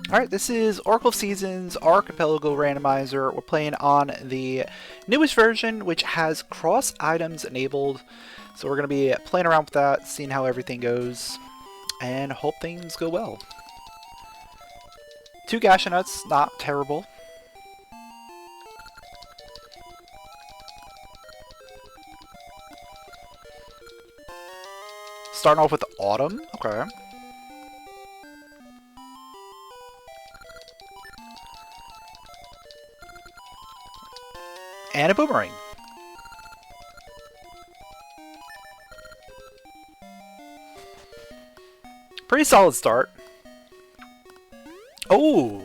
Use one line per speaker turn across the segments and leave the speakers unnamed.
Alright, this is Oracle of Seasons Archipelago Randomizer. We're playing on the newest version, which has cross items enabled. So we're going to be playing around with that, seeing how everything goes, and hope things go well. 2 gasha nuts, not terrible. Starting off with Autumn, okay. And a boomerang. Pretty solid start. Oh,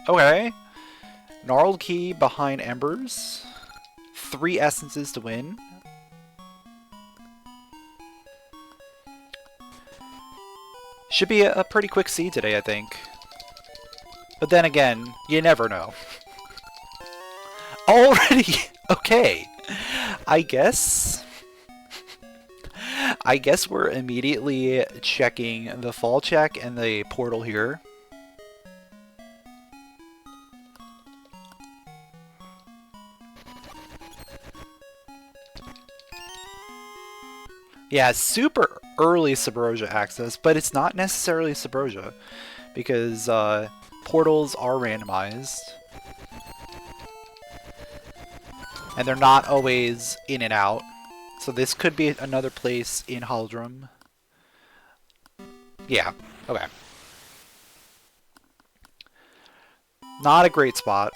okay. Gnarled key behind embers. 3 essences to win. Should be a pretty quick seed today, I think. But then again, you never know. Already? Okay. I guess we're immediately checking the fall check and the portal here. Yeah, super early Subrosia access, but it's not necessarily Subrosia because portals are randomized. And they're not always in and out. So this could be another place in Haldrum. Yeah, okay. Not a great spot.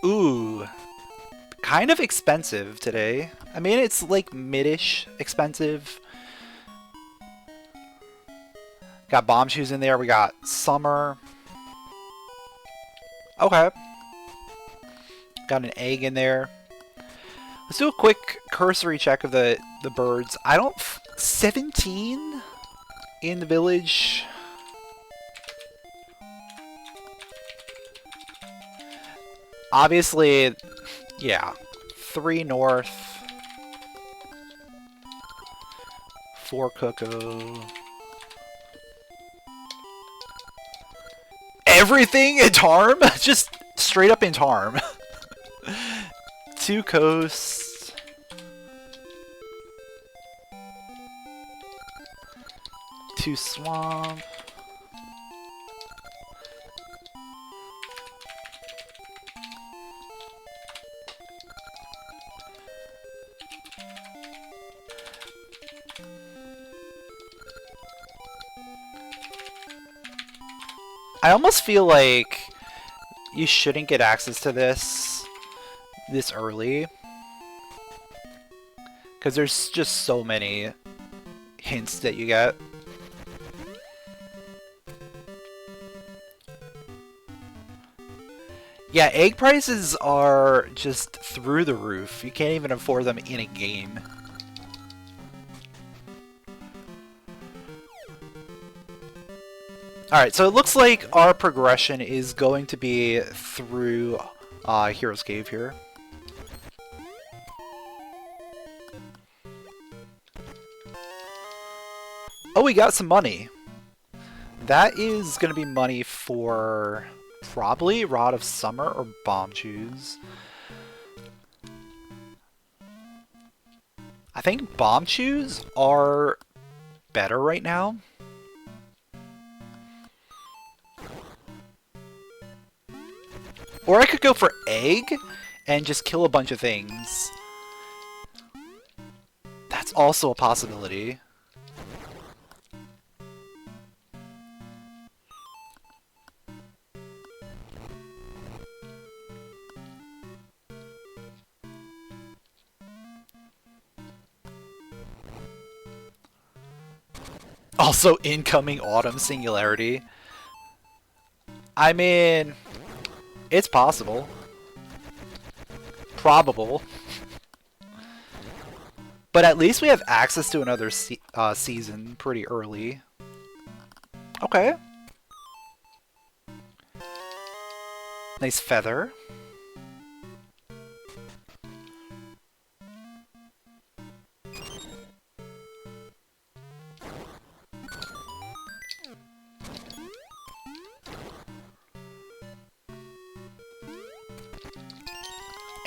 Ooh. Kind of expensive today. I mean, it's like mid-ish expensive. Got bomb shoes in there. We got summer. Okay. Got an egg in there. Let's do a quick cursory check of the birds. I don't... 17 in the village. Obviously, yeah. 3 north. 4 cocoa. Everything in Tarm? Just straight up in Tarm. 2 coasts. Two swamp. I almost feel like you shouldn't get access to this early. Because there's just so many hints that you get. Yeah, egg prices are just through the roof. You can't even afford them in a game. Alright, so it looks like our progression is going to be through Hero's Cave here. Oh, we got some money. That is going to be money for probably Rod of Summer or Bomb Shoes. I think Bomb Shoes are better right now. Or I could go for egg and just kill a bunch of things. That's also a possibility. Also, incoming autumn singularity. I mean, it's possible. Probable. But at least we have access to another season pretty early. Okay. Nice feather.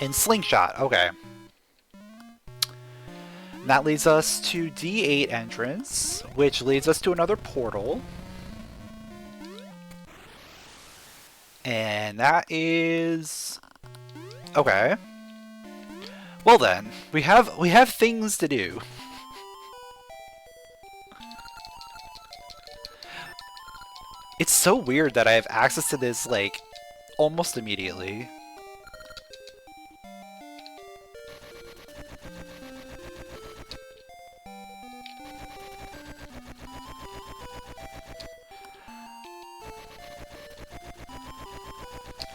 And slingshot, okay. And that leads us to D8 entrance, which leads us to another portal. And that is... okay. Well then, we have things to do. It's so weird that I have access to this, like, almost immediately.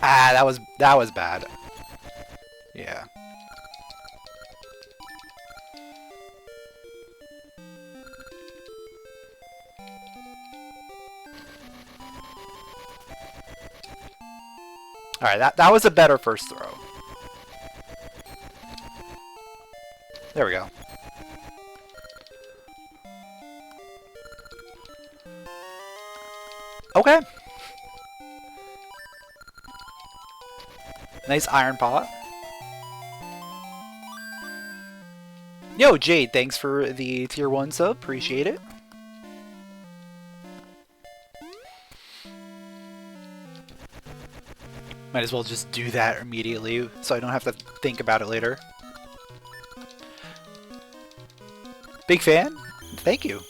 Ah, that was bad. Yeah. Alright, that was a better first throw. There we go. Okay. Nice iron pot. Yo, Jade, thanks for the tier 1 sub. Appreciate it. Might as well just do that immediately so I don't have to think about it later. Big fan? Thank you.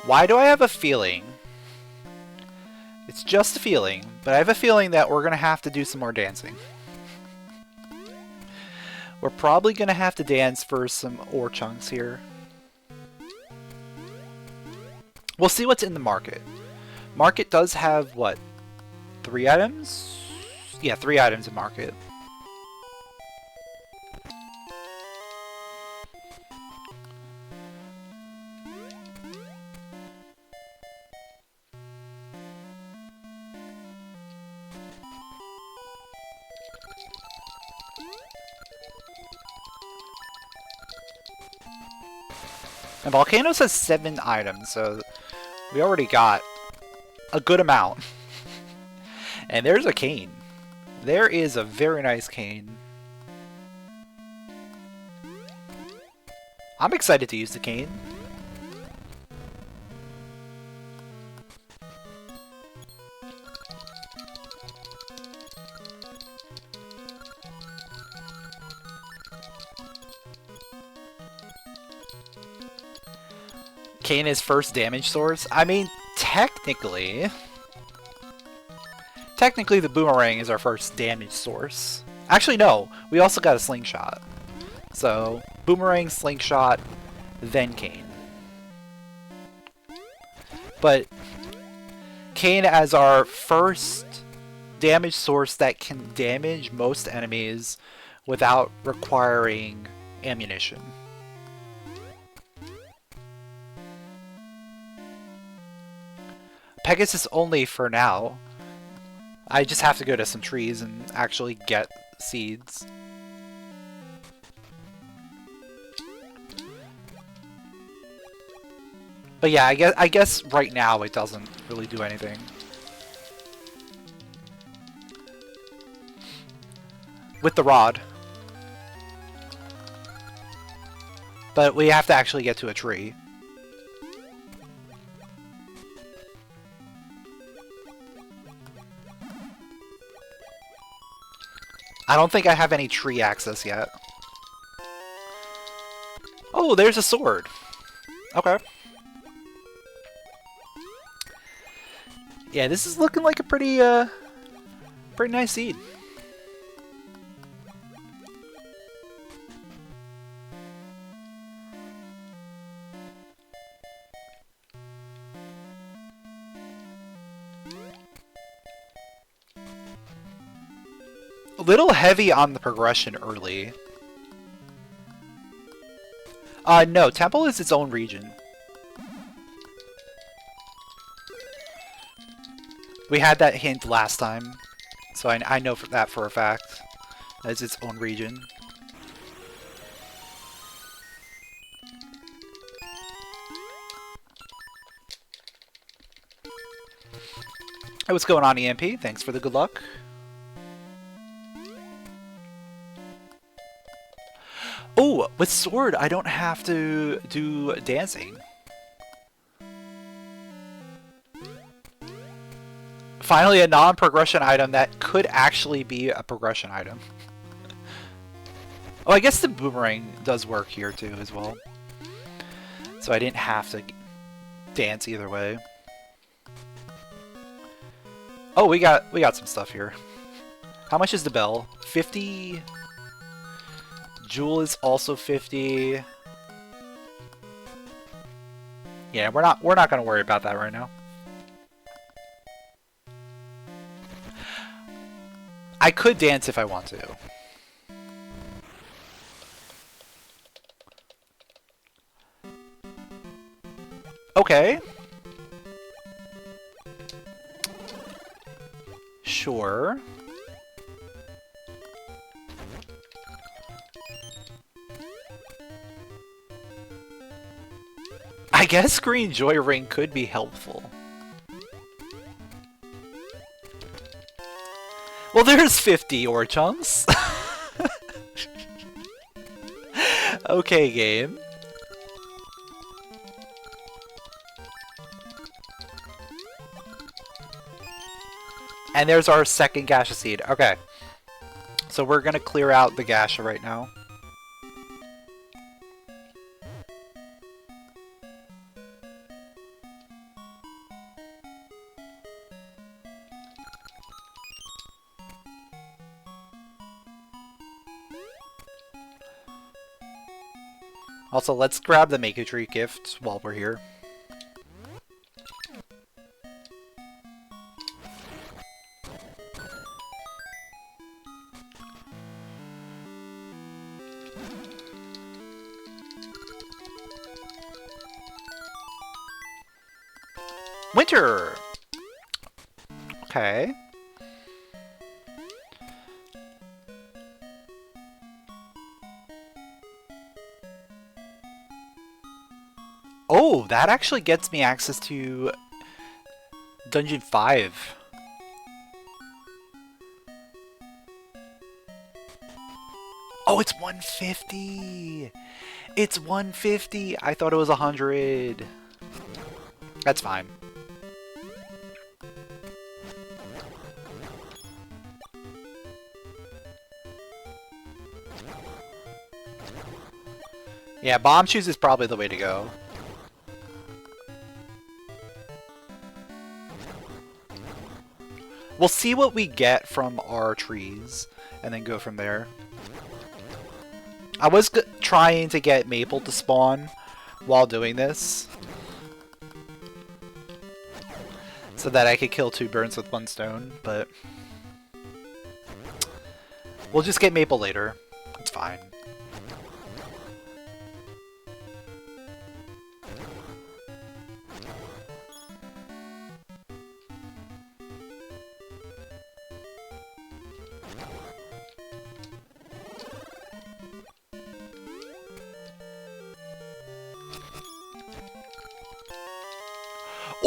Why do I have a feeling? It's just a feeling, but I have a feeling that we're going to have to do some more dancing. We're probably going to have to dance for some ore chunks here. We'll see what's in the market. Market does have, what, 3 items? Yeah, 3 items in market. And Volcanoes has 7 items, so we already got a good amount. And there's a cane. There is a very nice cane. I'm excited to use the cane. Cane is first damage source. I mean, technically the boomerang is our first damage source. Actually, no. We also got a slingshot. So, boomerang, slingshot, then cane. But cane as our first damage source that can damage most enemies without requiring ammunition. Pegasus only for now. I just have to go to some trees and actually get seeds. But yeah, I guess right now it doesn't really do anything. With the rod. But we have to actually get to a tree. I don't think I have any tree access yet. Oh, there's a sword. Okay. Yeah, this is looking like a pretty nice seed. A little heavy on the progression early. No, Temple is its own region. We had that hint last time, so I know that for a fact. It's its own region. Hey, what's going on, EMP? Thanks for the good luck. Oh, with sword, I don't have to do dancing. Finally, a non-progression item that could actually be a progression item. Oh, I guess the boomerang does work here too as well. So I didn't have to dance either way. Oh, we got some stuff here. How much is the bell? 50. Jewel is also 50. Yeah, we're not gonna worry about that right now. I could dance if I want to. Okay. Sure. I guess Green Joy Ring could be helpful. Well, there's 50 ore chunks. Okay, game. And there's our second gasha seed. Okay. So we're gonna clear out the gasha right now. Also, let's grab the Make a Tree gift while we're here. Winter! Okay. Oh, that actually gets me access to Dungeon 5. Oh, it's 150! It's 150! I thought it was 100. That's fine. Yeah, bomb shoes is probably the way to go. We'll see what we get from our trees, and then go from there. I was trying to get Maple to spawn while doing this, so that I could kill 2 birds with 1 stone, but we'll just get Maple later. It's fine.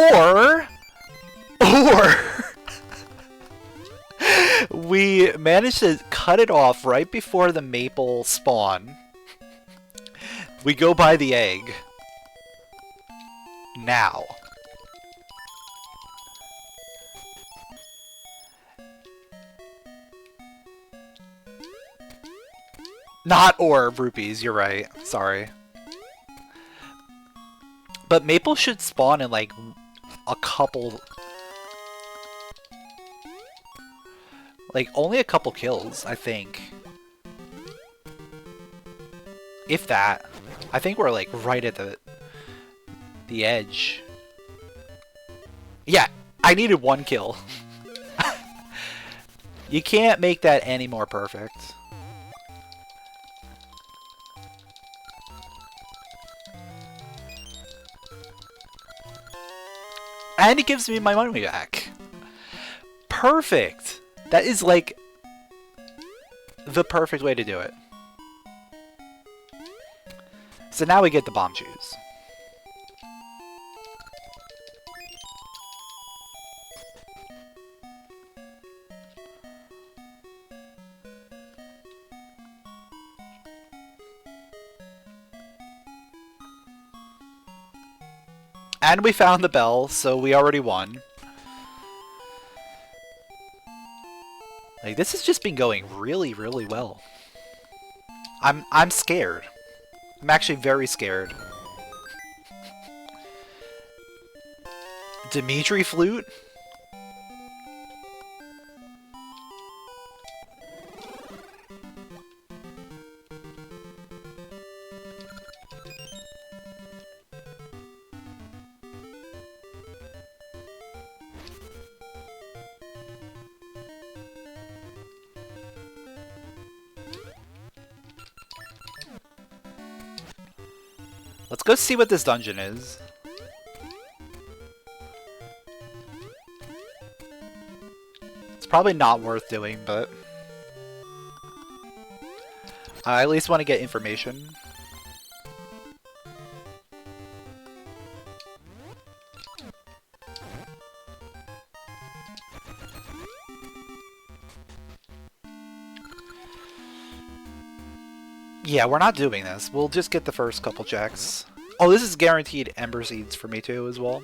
Or we managed to cut it off right before the maple spawn. We go buy the egg. Now. Not orb rupees, you're right. Sorry. But Maple should spawn in like a couple... Like only a couple kills, I think. If that. I think we're like right at the edge. Yeah, I needed one kill. You can't make that any more perfect. And it gives me my money back. Perfect! That is like the perfect way to do it. So now we get the bomb shoes. And we found the bell, so we already won. Like, this has just been going really, really well. I'm scared. I'm actually very scared. Dimitri flute? Let's go see what this dungeon is. It's probably not worth doing, but I at least want to get information. Yeah, we're not doing this. We'll just get the first couple checks. Oh, this is guaranteed Ember Seeds for me too as well.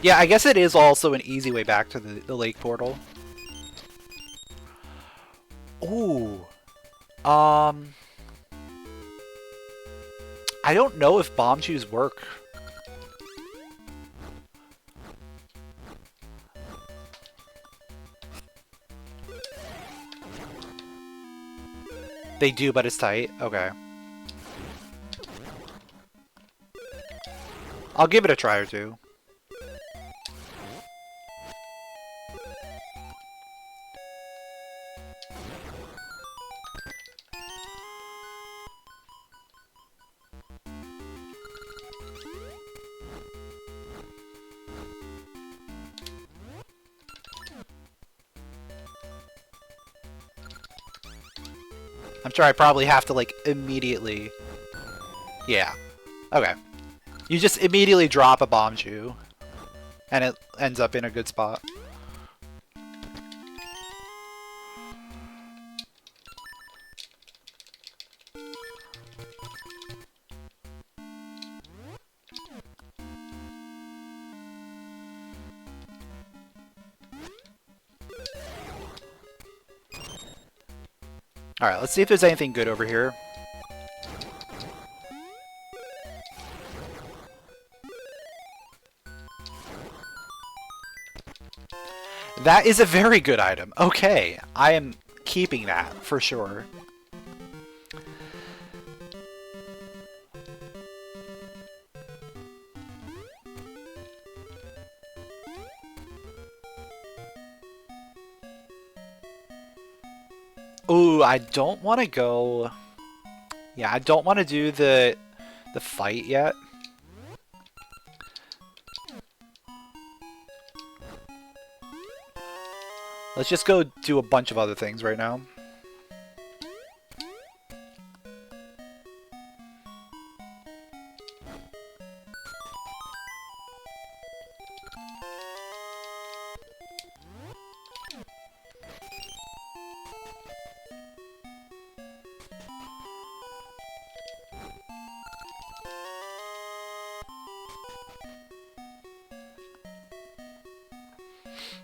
Yeah, I guess it is also an easy way back to the lake portal. Ooh. I don't know if bomb shoes work. They do, but it's tight? Okay. I'll give it a try or two. I'm sure I probably have to, like, immediately... Yeah. Okay. You just immediately drop a bomb shoe, and it ends up in a good spot. Alright, let's see if there's anything good over here. That is a very good item. Okay, I am keeping that for sure. Ooh, I don't want to go... Yeah, I don't want to do the fight yet. Let's just go do a bunch of other things right now.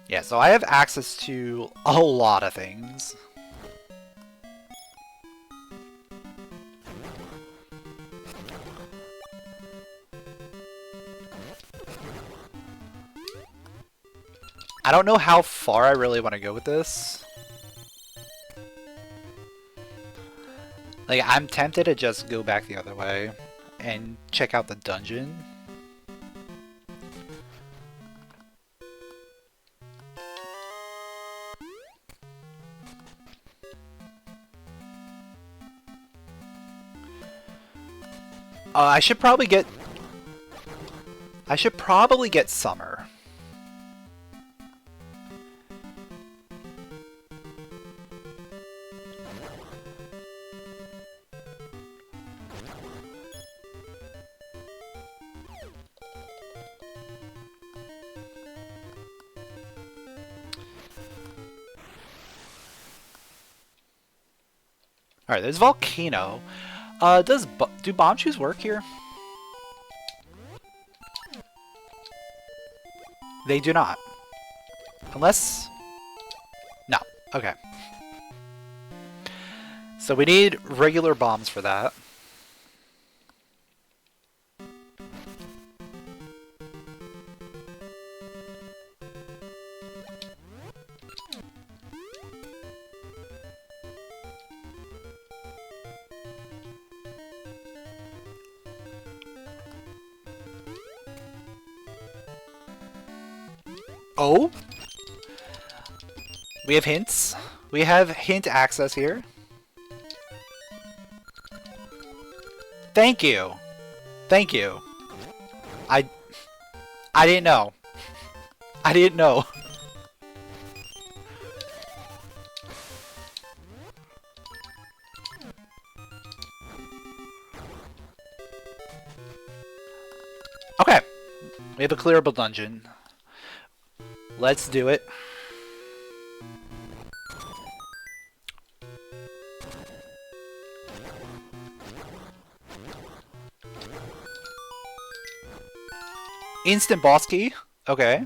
Yeah, so I have access to a lot of things. I don't know how far I really want to go with this. Like, I'm tempted to just go back the other way and check out the dungeon. I should probably get Summer. Alright, there's Volcano. Do bomb shoes work here? They do not. Unless... No. Okay. So we need regular bombs for that. Oh? We have hints. We have hint access here. Thank you. Thank you. I didn't know. I didn't know. Okay. We have a clearable dungeon. Let's do it. Instant boss key? Okay.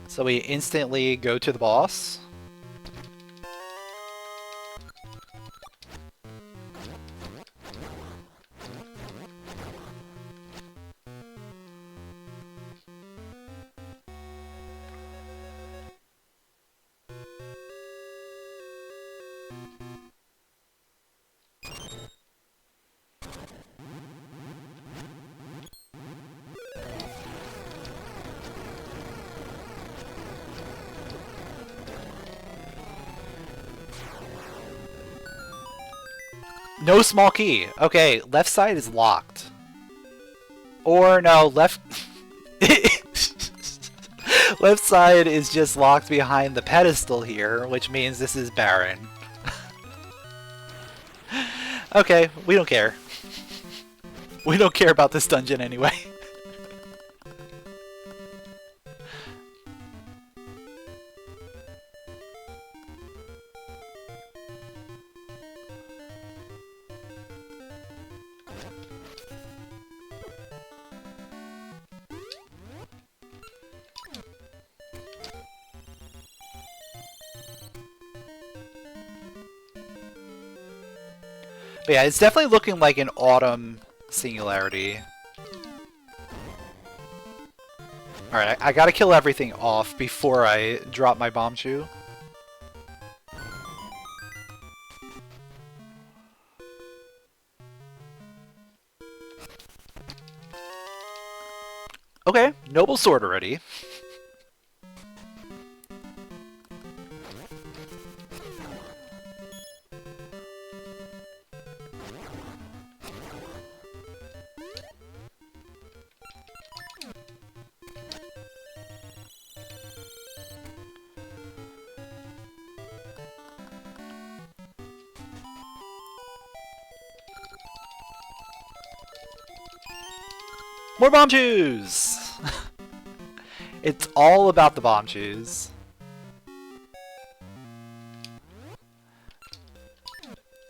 So we instantly go to the boss. No small key. Okay, left side is locked. Or no, left... left side is just locked behind the pedestal here, which means this is barren. Okay, we don't care. We don't care about this dungeon anyway. But yeah, it's definitely looking like an autumn singularity. Alright, I gotta kill everything off before I drop my bomb shoe. Okay, noble sword already. More bomb shoes! It's all about the bomb shoes.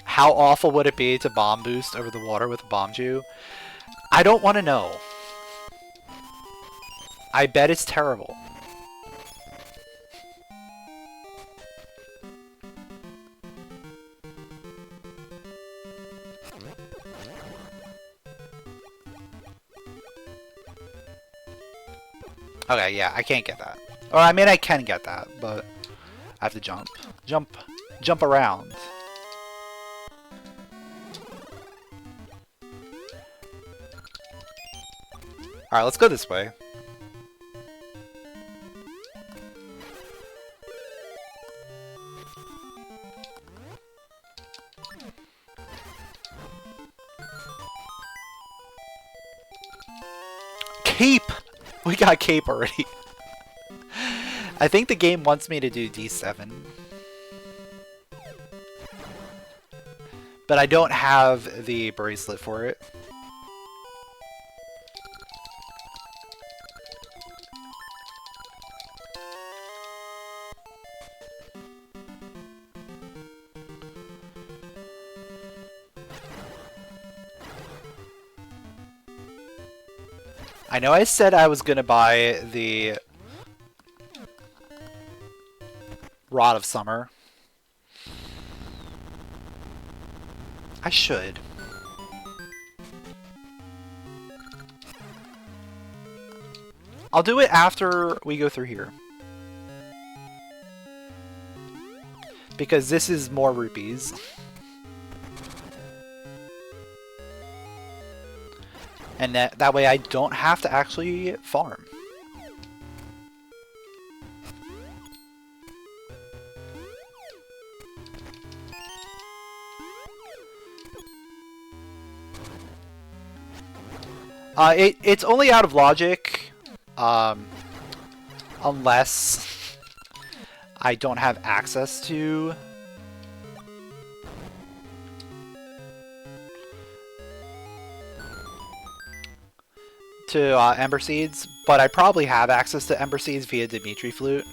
How awful would it be to bomb boost over the water with a bomb shoe? I don't want to know. I bet it's terrible. Okay, yeah, I can't get that. Or, I mean, I can get that, but I have to jump. Jump around. Alright, let's go this way. Cape! We got cape already. I think the game wants me to do D7. But I don't have the bracelet for it. I know I said I was gonna buy the Rod of Summer. I should. I'll do it after we go through here. Because this is more rupees. And that way I don't have to actually farm. It's only out of logic, unless I don't have access to Ember Seeds, but I probably have access to Ember Seeds via Dimitri Flute.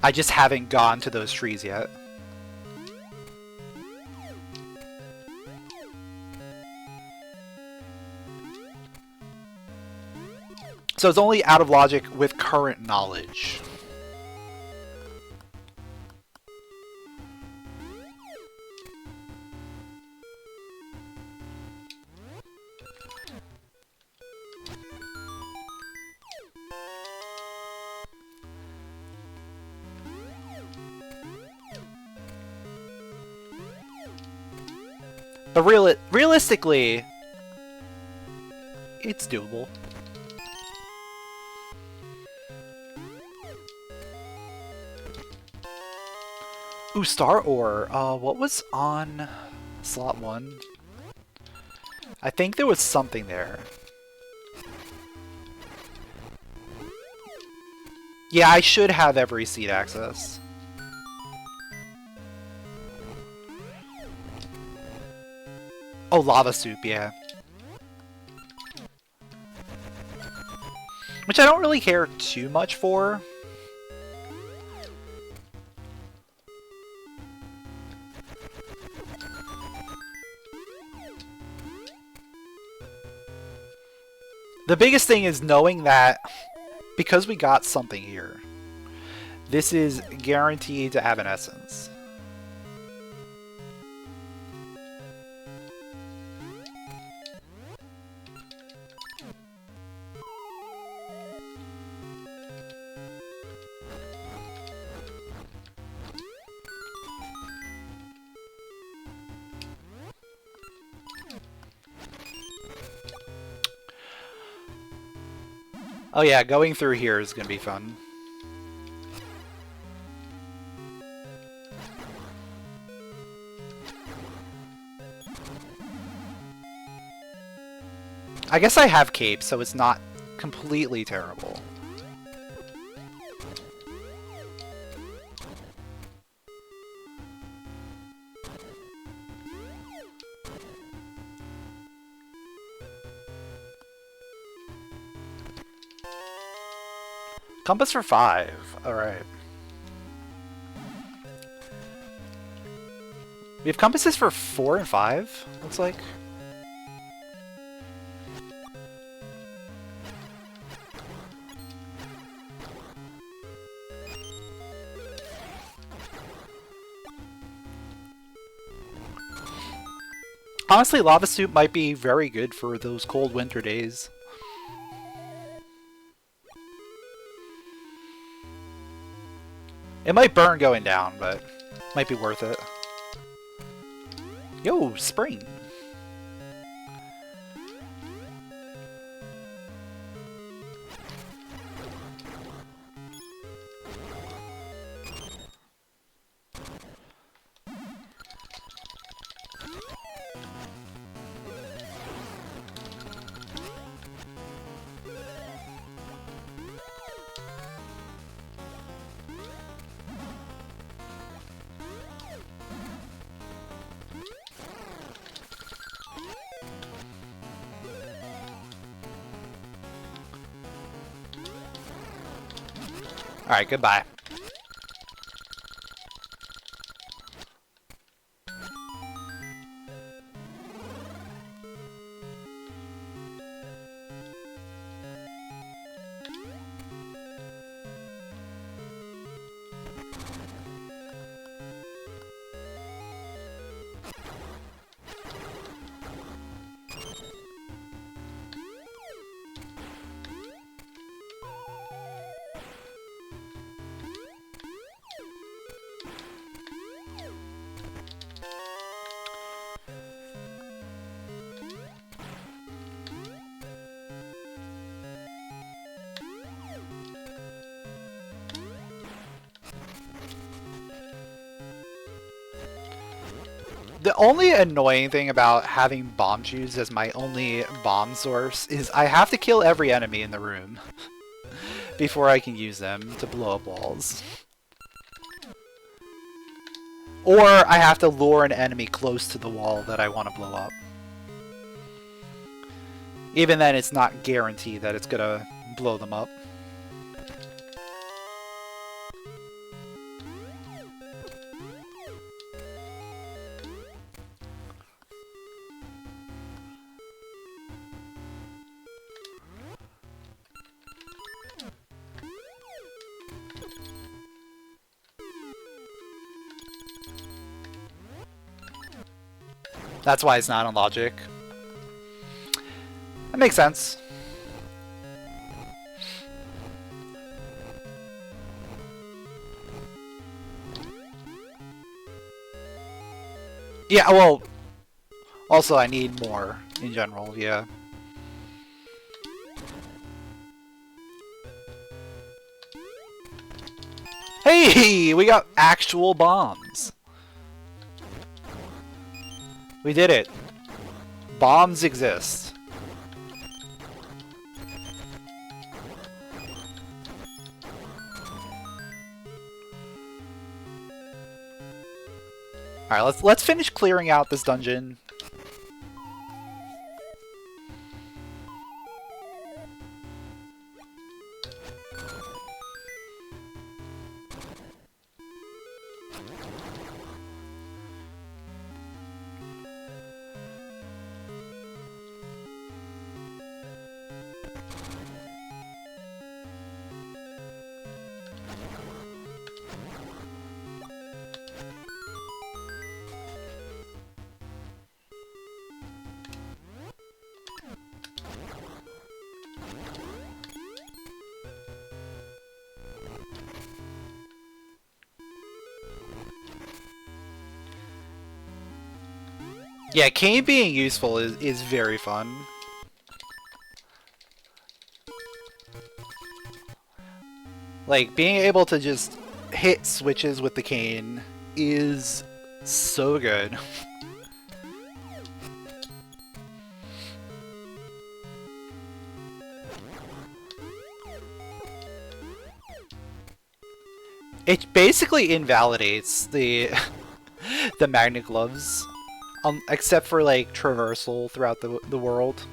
I just haven't gone to those trees yet. So it's only out of logic with current knowledge. But realistically, it's doable. Ooh, Star Ore. What was on slot 1? I think there was something there. Yeah, I should have every seed access. Oh, Lava Soup, yeah. Which I don't really care too much for. The biggest thing is knowing that because we got something here, this is guaranteed to have an essence. Oh yeah, going through here is gonna be fun. I guess I have cape, so it's not completely terrible. Compass for 5. Alright. We have compasses for 4 and 5, looks like. Honestly, Lava Soup might be very good for those cold winter days. It might burn going down, but might be worth it. Yo, spring! Alright, goodbye. The only annoying thing about having bomb shoes as my only bomb source is I have to kill every enemy in the room before I can use them to blow up walls. Or I have to lure an enemy close to the wall that I want to blow up. Even then, it's not guaranteed that it's gonna blow them up. That's why it's not on logic. That makes sense. Yeah, well, also I need more in general, yeah. Hey, we got actual bombs. We did it. Bombs exist. Alright, let's finish clearing out this dungeon. Yeah, cane being useful is very fun. Like, being able to just hit switches with the cane is so good. It basically invalidates the the magnet gloves. Except for, like, traversal throughout the world.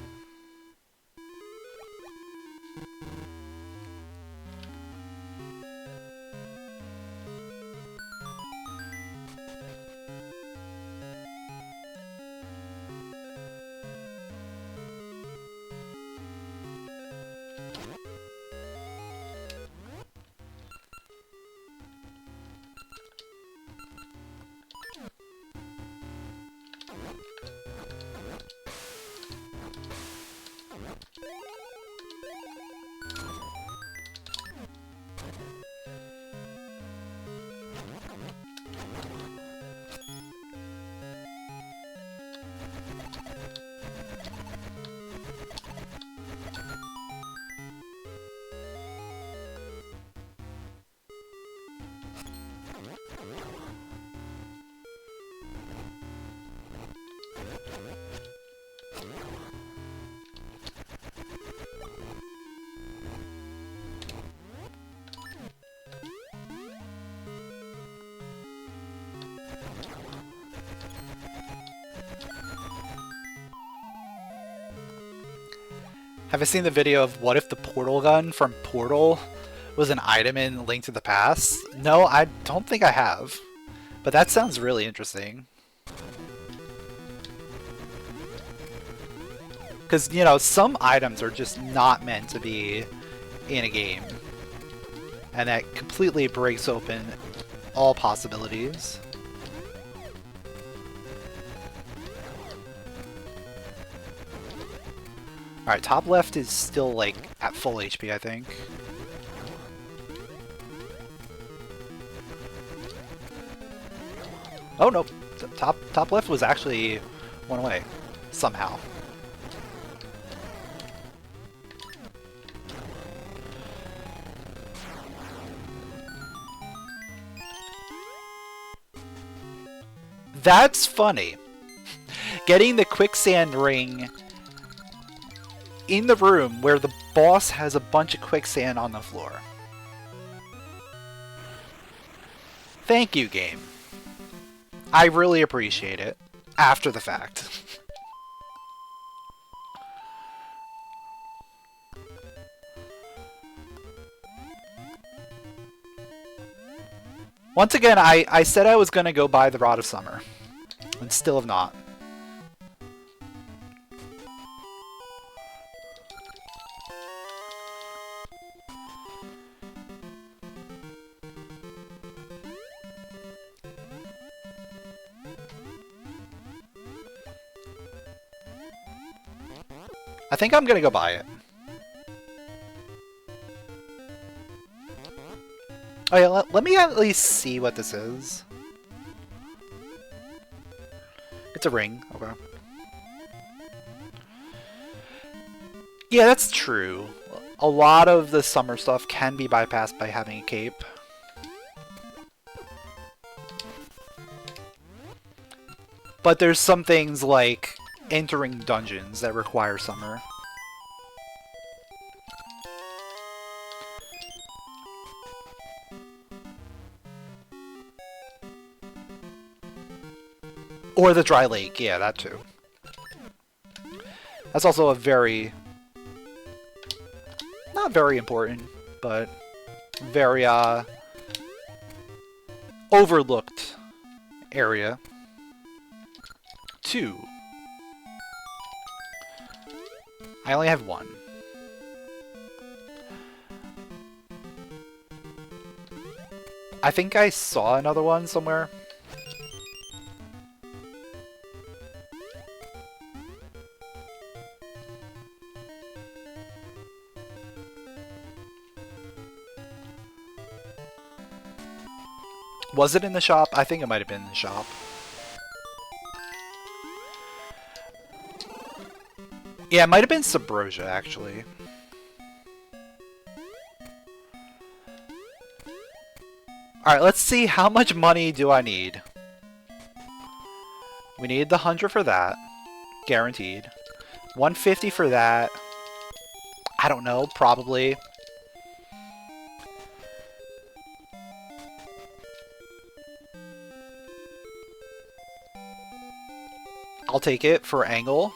Have you seen the video of what if the portal gun from Portal was an item in Link to the Past? No, I don't think I have. But that sounds really interesting. Because, you know, some items are just not meant to be in a game. And that completely breaks open all possibilities. Alright, top left is still, like, at full HP, I think. Oh, no. Top left was actually one away. Somehow. That's funny. Getting the quicksand ring in the room where the boss has a bunch of quicksand on the floor. Thank you, game. I really appreciate it. After the fact. Once again, I said I was going to go buy the Rod of Summer. And still have not. I think I'm gonna go buy it. Oh yeah, let me at least see what this is. It's a ring, okay. Yeah, that's true. A lot of the summer stuff can be bypassed by having a cape. But there's some things like entering dungeons that require summer. Or the dry lake, yeah, that too. That's also a very... not very important, but very, overlooked area. 2. I only have 1. I think I saw another one somewhere. Was it in the shop? I think it might have been in the shop. Yeah, it might have been Subrosia, actually. Alright, let's see how much money do I need. We need the 100 for that. Guaranteed. 150 for that. I don't know, probably. I'll take it for angle.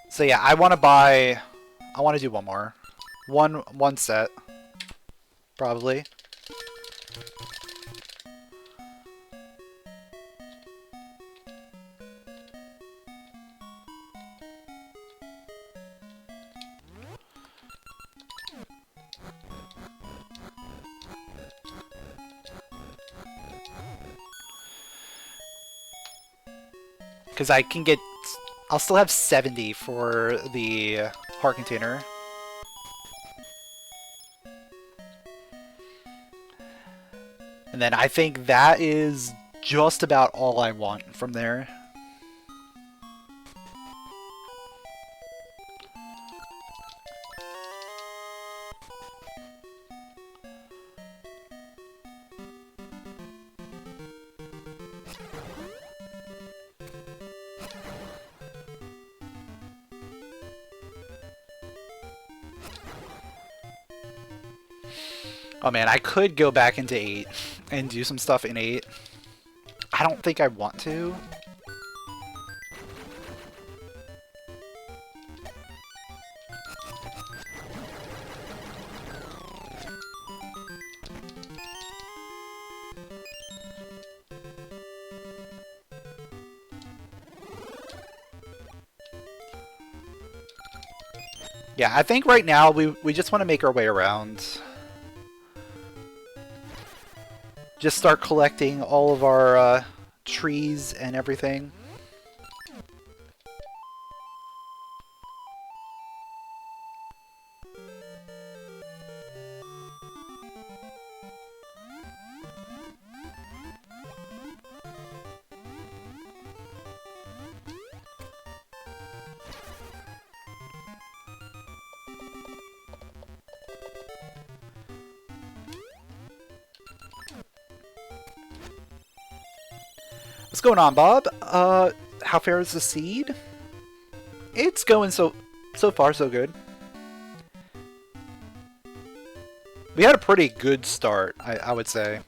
So yeah, I want to do one more. One set. Probably. Because I can get... I'll still have 70 for the heart container. And then I think that is just about all I want from there. Oh man, I could go back into 8 and do some stuff in 8. I don't think I want to. Yeah, I think right now we just want to make our way around. Just start collecting all of our trees and everything. What's going on, Bob? How fair is the seed? It's going so far so good. We had a pretty good start, I would say.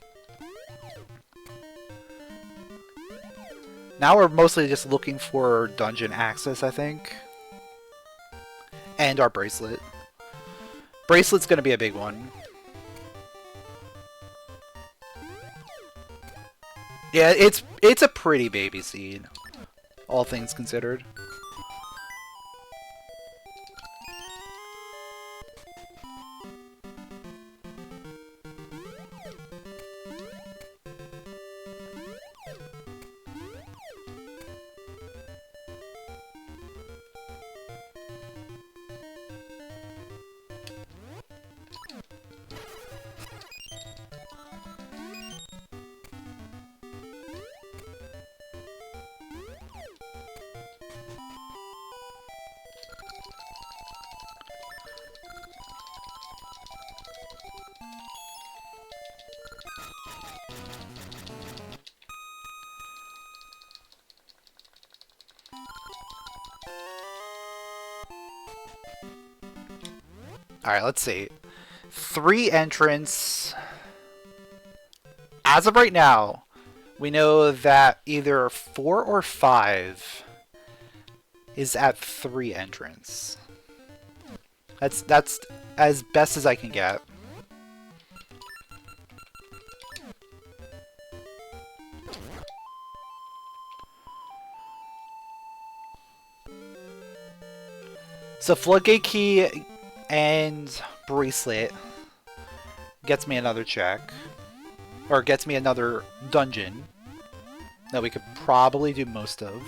Now we're mostly just looking for dungeon access, I think. And our bracelet. Bracelet's gonna be a big one. Yeah, it's a pretty baby seed, all things considered. Alright, let's see. 3 entrants. As of right now, we know that either 4 or 5 is at 3 entrants. That's as best as I can get. So Floodgate Key and Bracelet gets me another check. Or gets me another dungeon that we could probably do most of.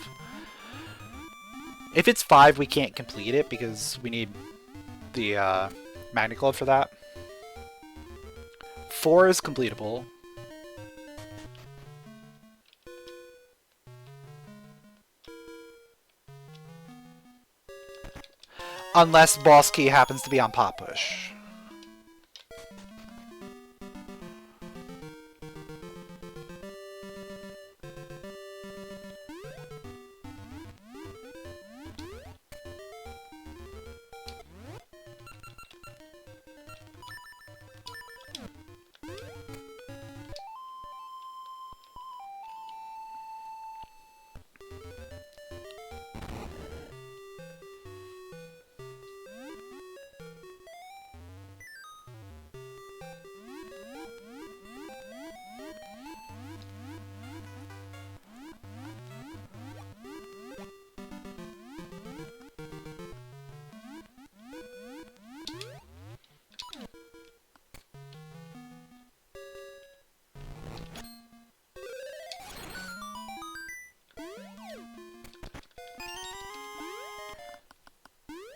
If it's 5, we can't complete it because we need the Magna Club for that. 4 is completable. Unless Boss Key happens to be on Pop Push.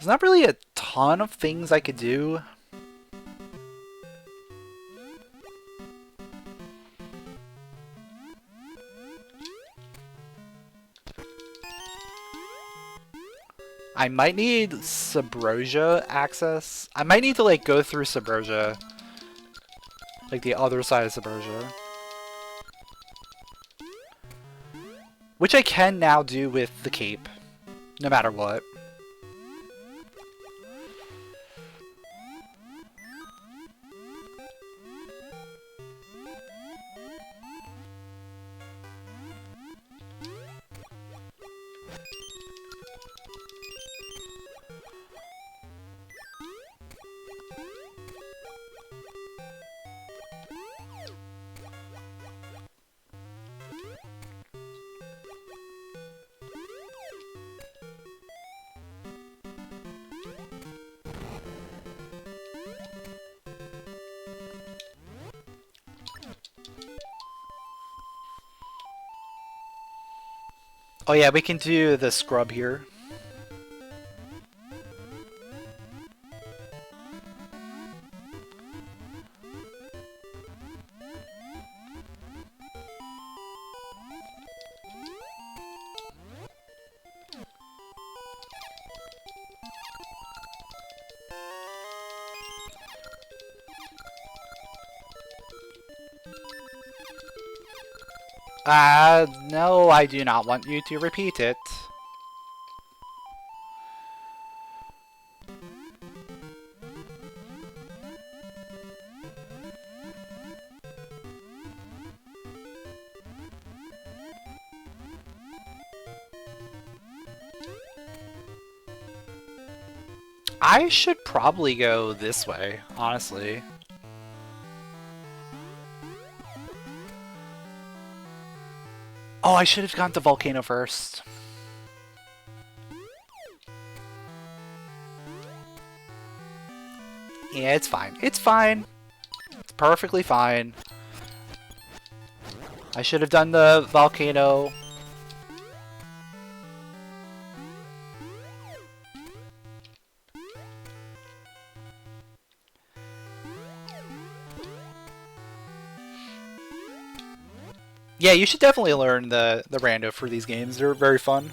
There's not really a ton of things I could do. I might need Subrosia access. I might need to like go through Subrosia. Like the other side of Subrosia. Which I can now do with the cape. No matter what. Oh yeah, we can do the scrub here. No, I do not want you to repeat it. I should probably go this way, honestly. Oh, I should have gone to Volcano first. Yeah, it's fine. It's fine. It's perfectly fine. I should have done the Volcano. Yeah, you should definitely learn the rando for these games. They're very fun.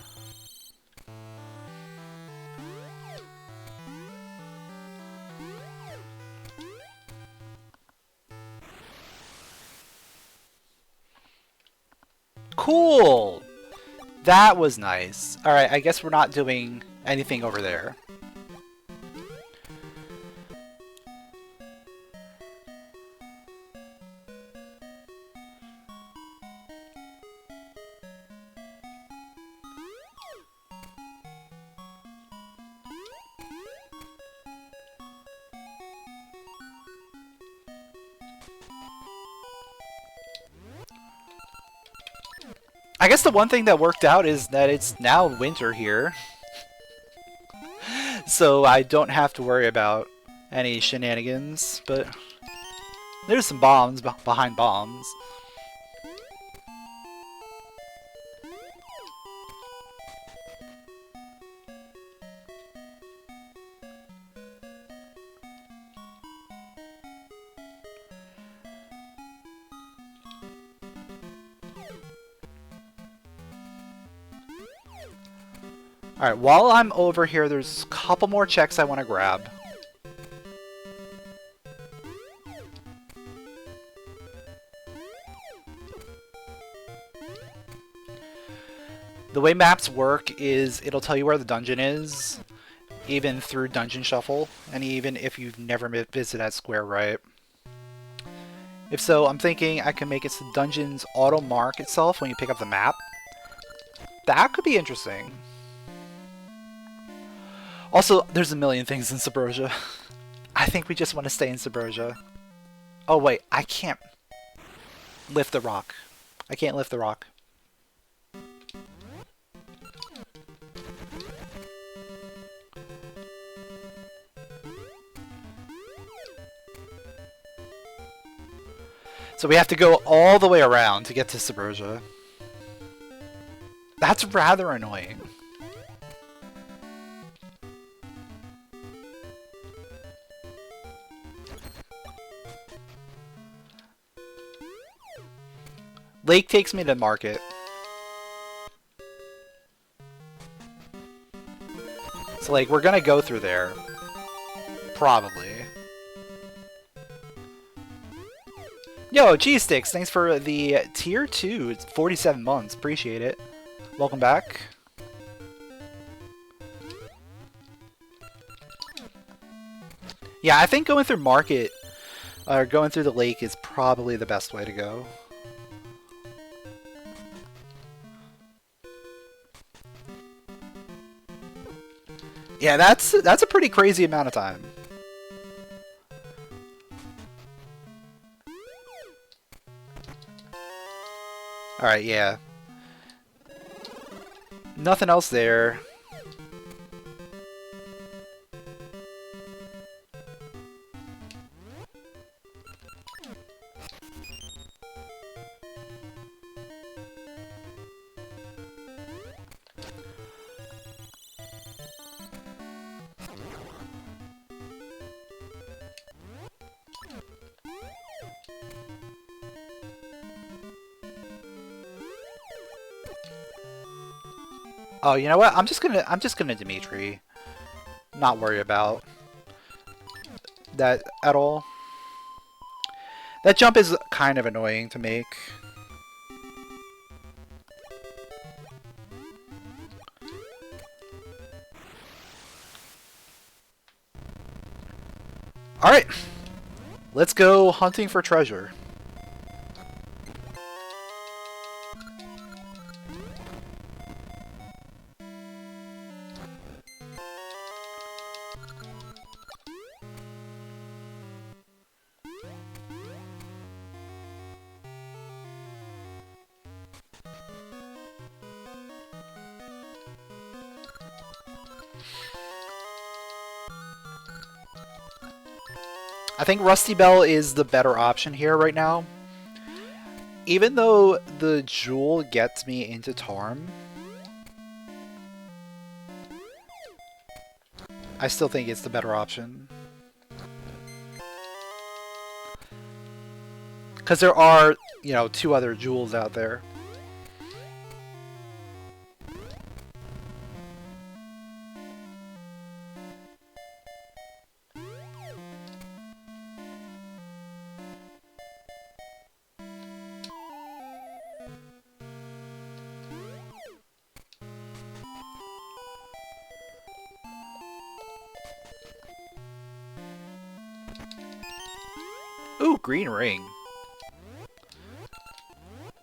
Cool! That was nice. Alright, I guess we're not doing anything over there. I guess the one thing that worked out is that it's now winter here. So I don't have to worry about any shenanigans, but there's some bombs behind bombs. Alright, while I'm over here, there's a couple more checks I want to grab. The way maps work is it'll tell you where the dungeon is, even through Dungeon Shuffle, and even if you've never visited that square, right? If so, I'm thinking I can make it so dungeons auto-mark itself when you pick up the map. That could be interesting. Also, there's a million things in Subrosia. I think we just want to stay in Subrosia. Oh wait, I can't lift the rock. I can't lift the rock. So we have to go all the way around to get to Subrosia. That's rather annoying. Lake takes me to market. So, like, we're gonna go through there. Probably. Yo, Cheese Sticks, thanks for the tier 2. It's 47 months. Appreciate it. Welcome back. Yeah, I think going through market, or going through the lake is probably the best way to go. Yeah, that's a pretty crazy amount of time. Alright, yeah. Nothing else there. Oh, you know what? I'm just gonna Dimitri. Not worry about that at all. That jump is kind of annoying to make. Alright. Let's go hunting for treasure. I think Rusty Bell is the better option here right now. Even though the jewel gets me into Tarm, I still think it's the better option. Because there are, you know, 2 other jewels out there. Ooh, green ring.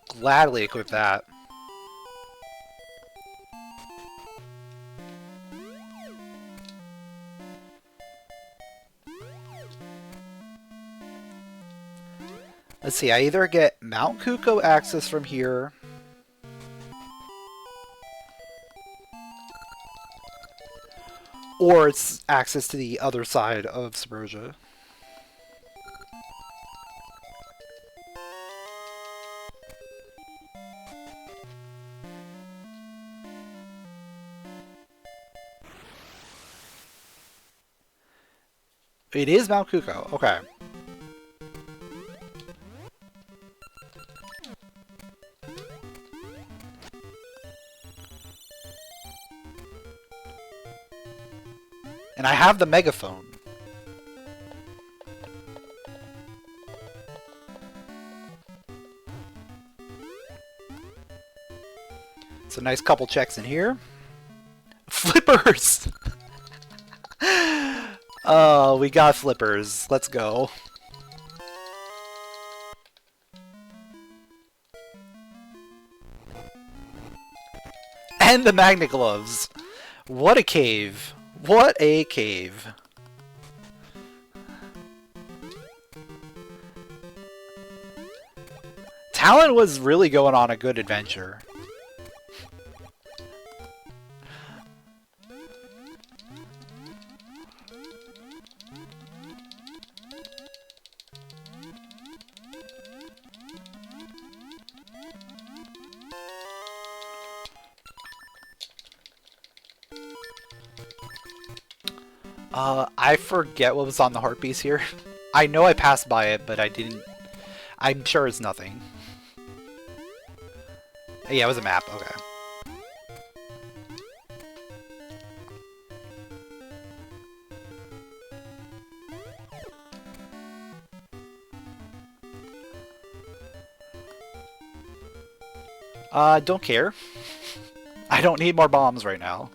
Gladly equip that. Let's see, I either get Mount Kuko access from here, or it's access to the other side of Suburbia. It is Mount Kuko, okay. And I have the megaphone. It's a nice couple checks in here. Flippers! Oh, we got flippers. Let's go. And the magnet gloves. What a cave. What a cave. Talon was really going on a good adventure. I forget what was on the heart piece here. I know I passed by it, but I didn't... I'm sure it's nothing. Yeah, it was a map. Okay. Don't care. I don't need more bombs right now.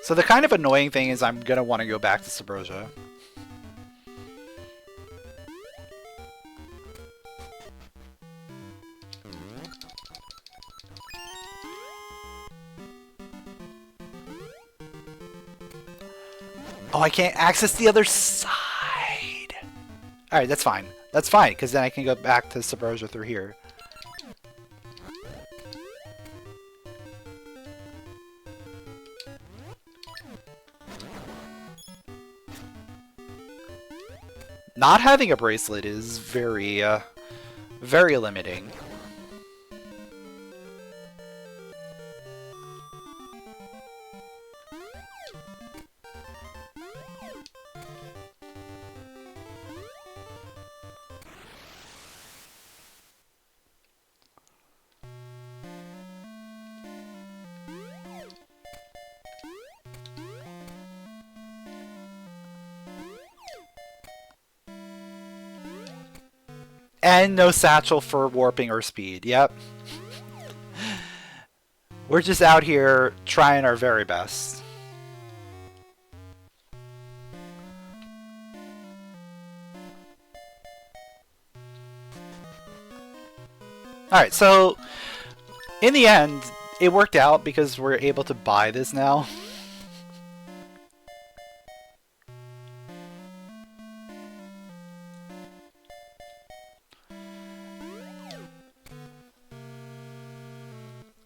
So the kind of annoying thing is I'm gonna want to go back to Subrosia. Oh, I can't access the other side! Alright, that's fine. That's fine, because then I can go back to Subrosia through here. Not having a bracelet is very, very limiting. And no satchel for warping or speed. Yep. We're just out here trying our very best. Alright, so in the end, it worked out because we're able to buy this now.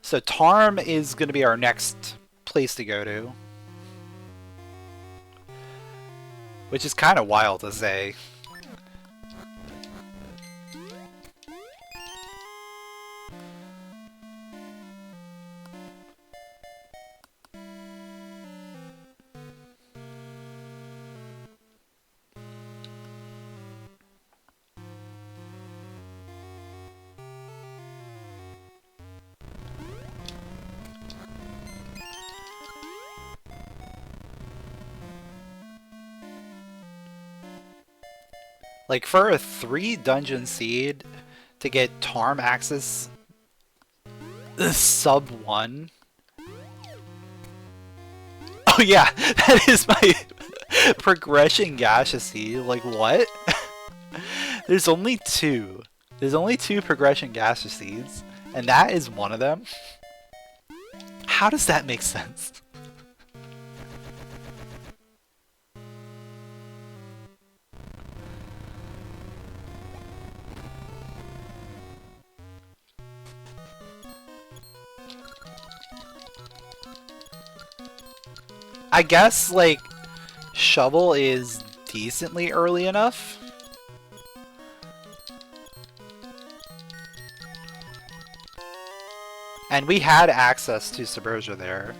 So Tarm is going to be our next place to go to. Which is kind of wild to say. Like, for a 3 dungeon seed to get Tarm access sub 1. Oh yeah, that is my progression gasha seed. Like, what? There's only 2. There's only 2 progression gasha seeds, and that is one of them. How does that make sense? I guess, like, Shovel is decently early enough. And we had access to Subrosia there.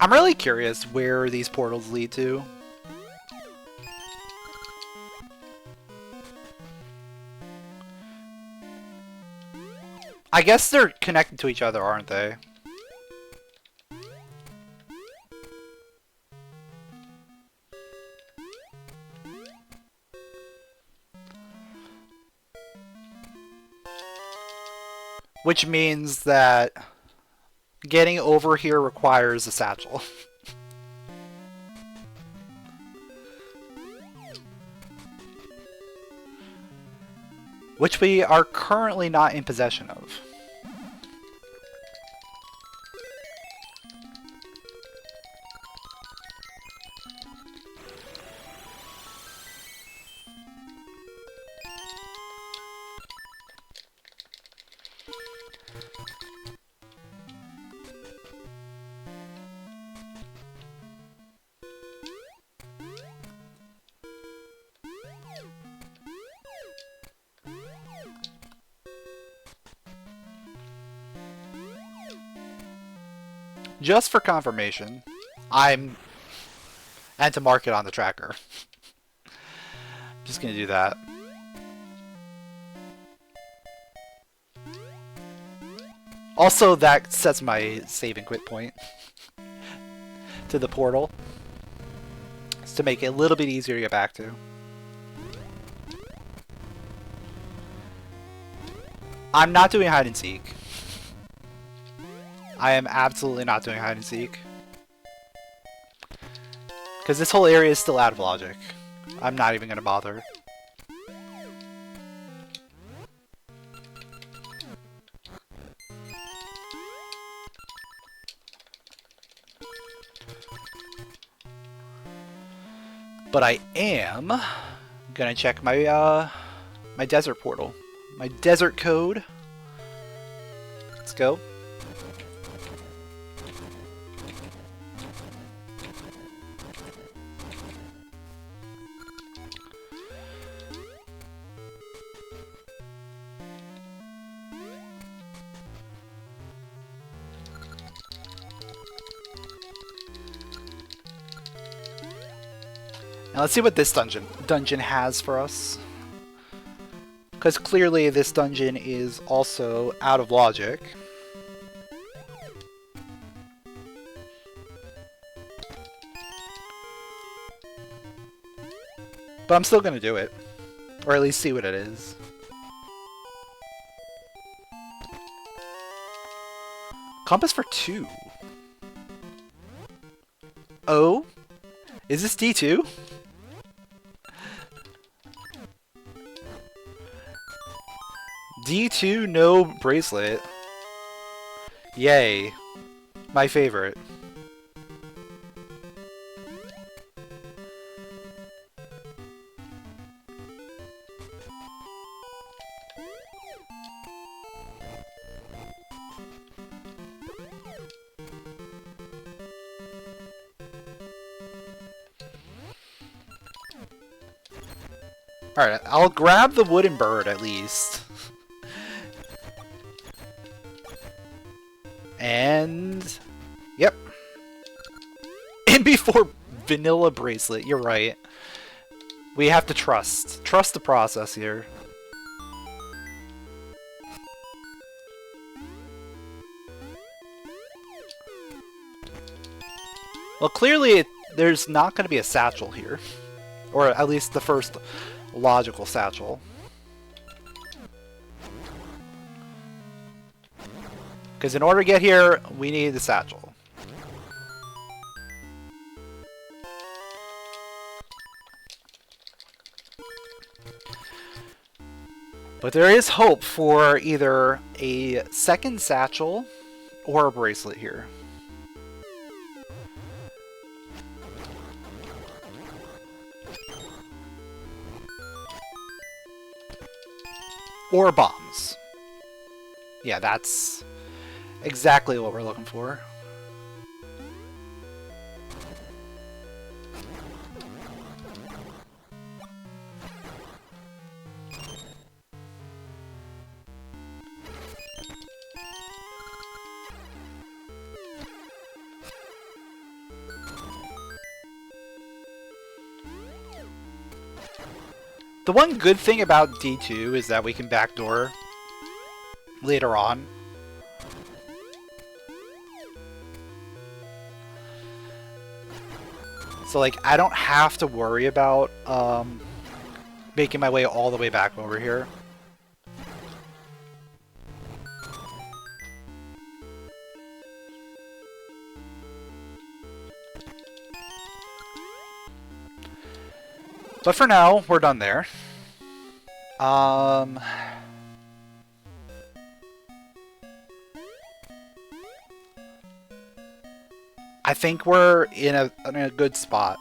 I'm really curious where these portals lead to. I guess they're connected to each other, aren't they? Which means that getting over here requires a satchel. Which we are currently not in possession of. Just for confirmation, and to mark it on the tracker. Just gonna do that. Also, that sets my save and quit point to the portal. It's to make it a little bit easier to get back to. I'm not doing hide and seek. I am absolutely not doing hide and seek. Because this whole area is still out of logic. I'm not even going to bother. But I am going to check my my desert portal. My desert code. Let's go. Now let's see what this dungeon has for us. Because clearly this dungeon is also out of logic. But I'm still going to do it. Or at least see what it is. Compass for 2. Oh? Is this D2? D2, no bracelet. Yay. My favorite. Alright, I'll grab the wooden bird at least. And... yep. And before vanilla bracelet, you're right. We have to trust. Trust the process here. Well, clearly there's not going to be a satchel here. Or at least the first logical satchel. Because in order to get here, we need the satchel. But there is hope for either a second satchel or a bracelet here. Or bombs. Yeah, that's exactly what we're looking for. The one good thing about D2 is that we can backdoor later on. So, like, I don't have to worry about making my way all the way back over here. But for now, we're done there. I think we're in a good spot.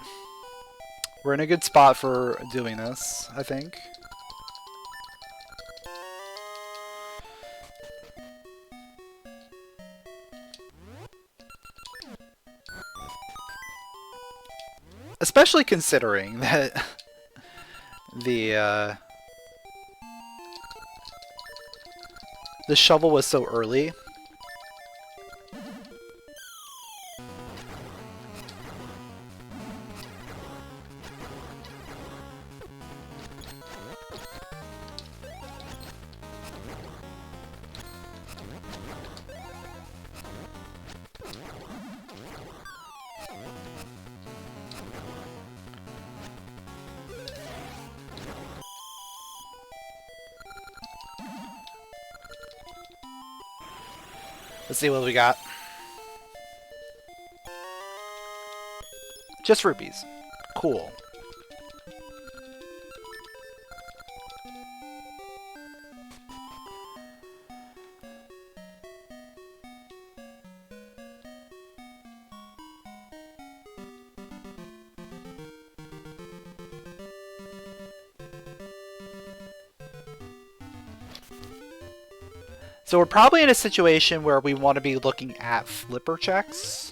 We're in a good spot for doing this, I think. Especially considering that the shovel was so early. Let's see what we got. Just rupees. Cool. So we're probably in a situation where we want to be looking at flipper checks.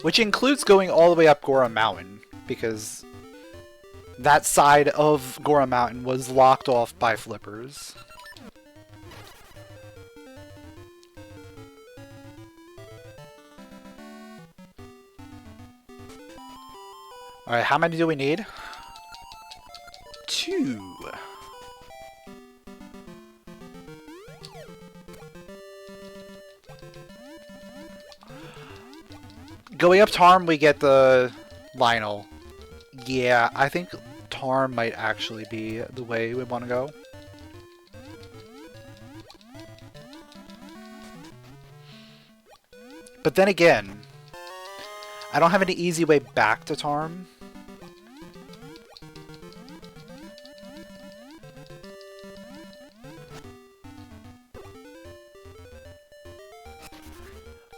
Which includes going all the way up Gora Mountain, because that side of Gora Mountain was locked off by flippers. Alright, how many do we need? 2. Going up Tarm, we get the Lionel. Yeah, I think Tarm might actually be the way we want to go. But then again, I don't have any easy way back to Tarm.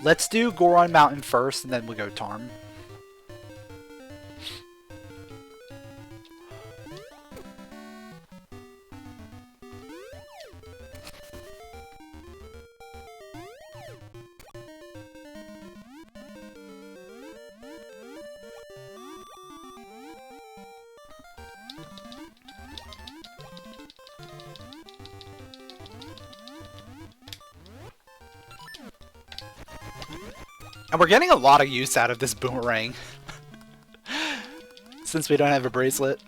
Let's do Goron Mountain first, and then we'll go Tarm. And we're getting a lot of use out of this boomerang. Since we don't have a bracelet.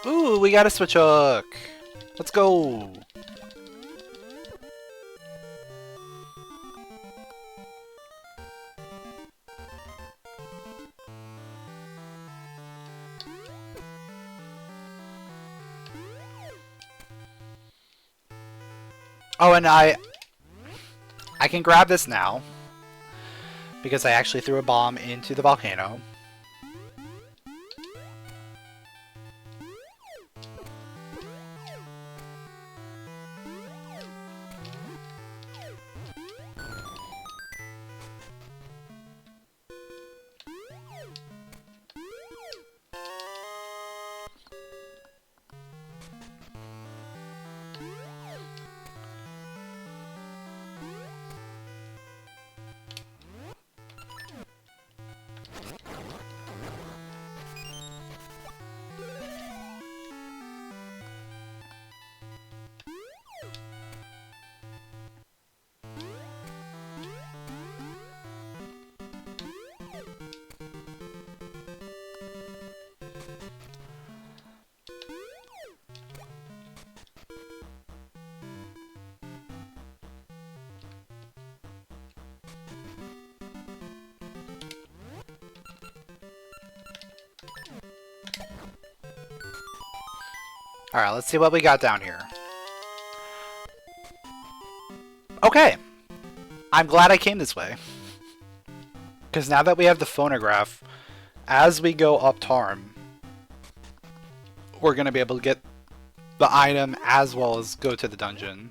Ooh, we got a switch hook. Let's go. Oh, and I can grab this now because I actually threw a bomb into the volcano. Alright, let's see what we got down here. Okay. I'm glad I came this way. Because now that we have the phonograph, as we go up Tarm, we're going to be able to get the item as well as go to the dungeon.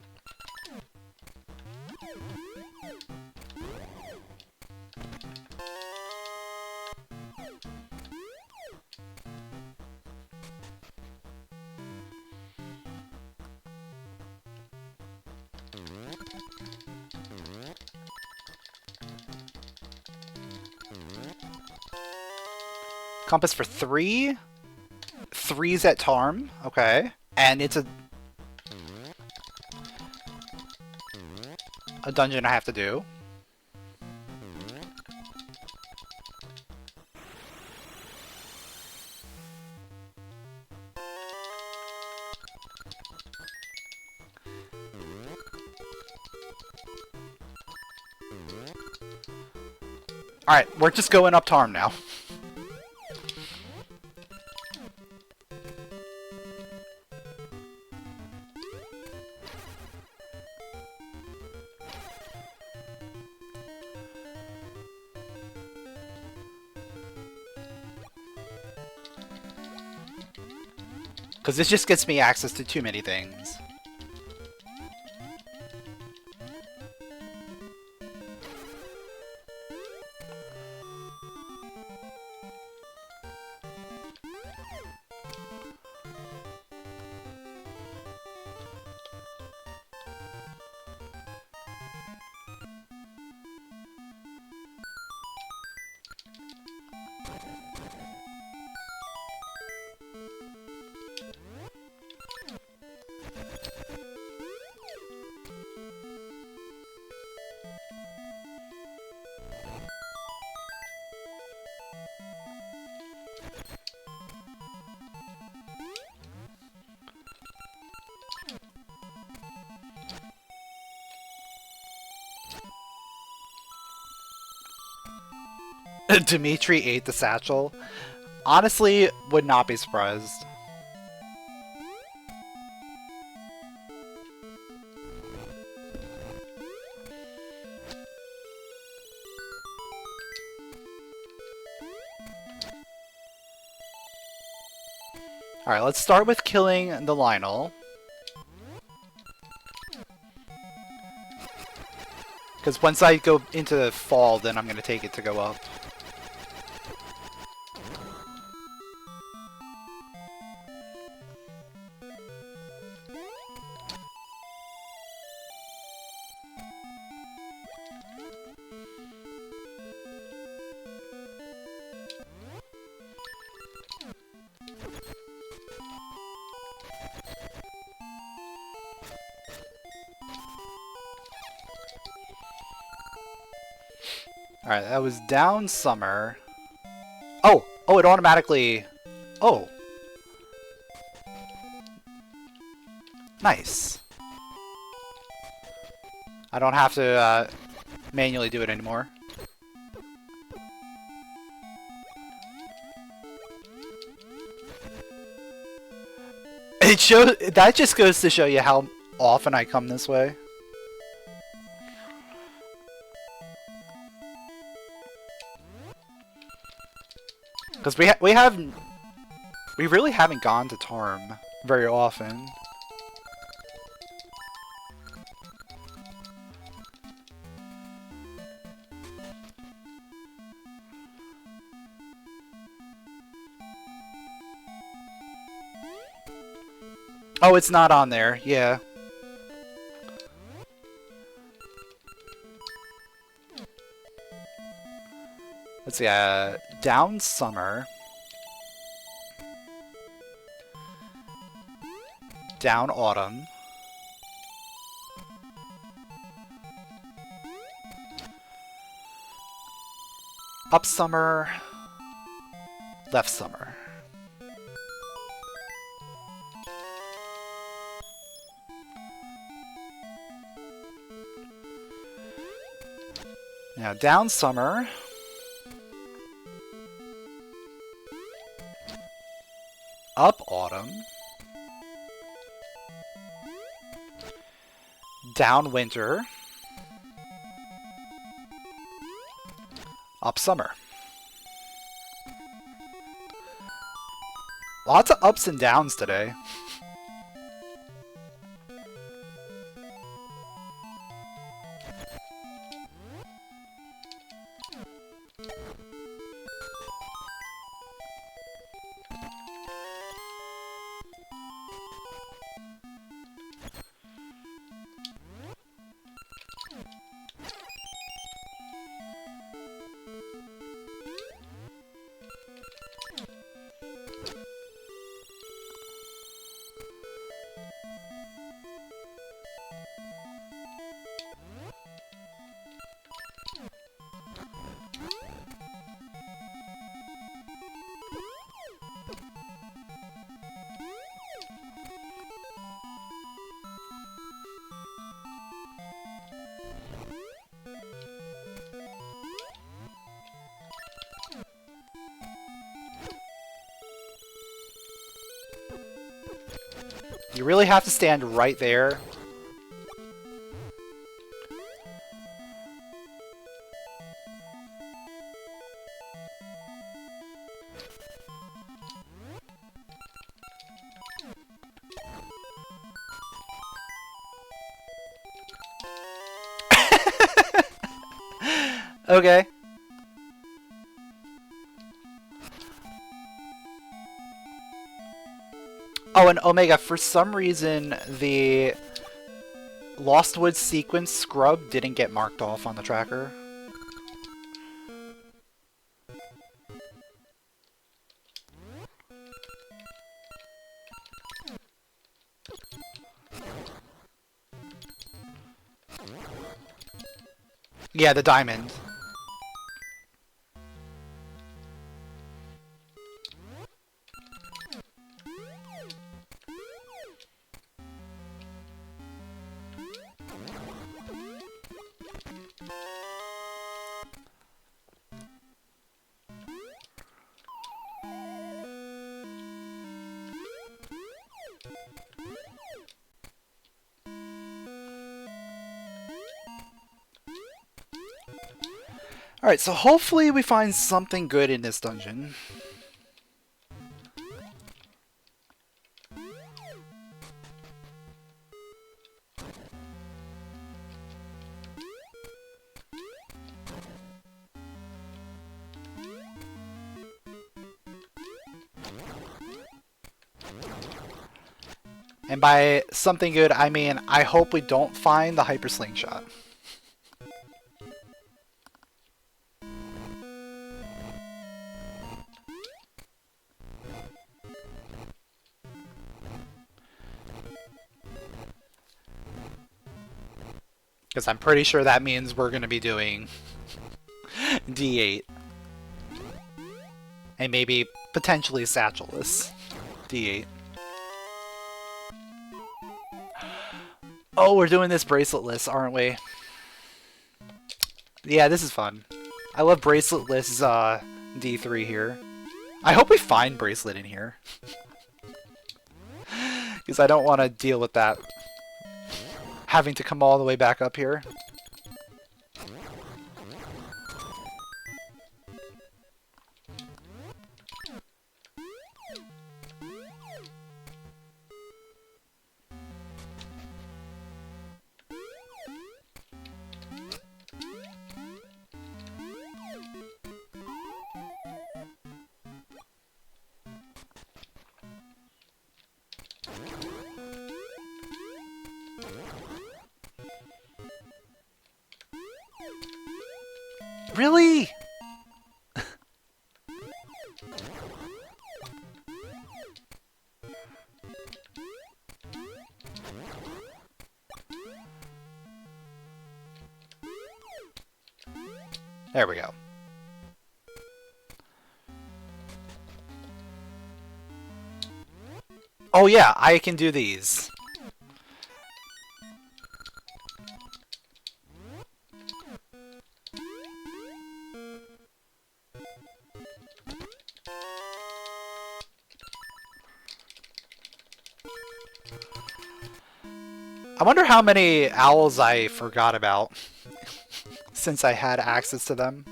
Compass for 3. 3's at Tarm. Okay. And it's a dungeon I have to do. Alright, we're just going up Tarm now. Because this just gets me access to too many things. Dimitri ate the satchel. Honestly, would not be surprised. Alright, let's start with killing the Lionel. Because once I go into the fall, then I'm going to take it to go up. Alright, that was down summer. Oh! Oh, it automatically... Oh! Nice. I don't have to manually do it anymore. It shows... That just goes to show you how often I come this way. Because we really haven't gone to Tarm very often. Oh, it's not on there. Yeah. Let's see, down summer. Down autumn. Up summer. Left summer. Now down summer. Up autumn. Down winter. Up summer. Lots of ups and downs today. You really have to stand right there. Okay. Oh, and Omega, for some reason, the Lost Woods sequence scrub didn't get marked off on the tracker. Yeah, the diamond. Alright, so hopefully we find something good in this dungeon. And by something good, I mean I hope we don't find the hyper slingshot. Because I'm pretty sure that means we're going to be doing D8. And maybe potentially satchelless D8. Oh, we're doing this braceletless, aren't we? Yeah, this is fun. I love braceletless D3 here. I hope we find bracelet in here. Because I don't want to deal with that. Having to come all the way back up here. Really? There we go. Oh yeah, I can do these. I wonder how many owls I forgot about since I had access to them.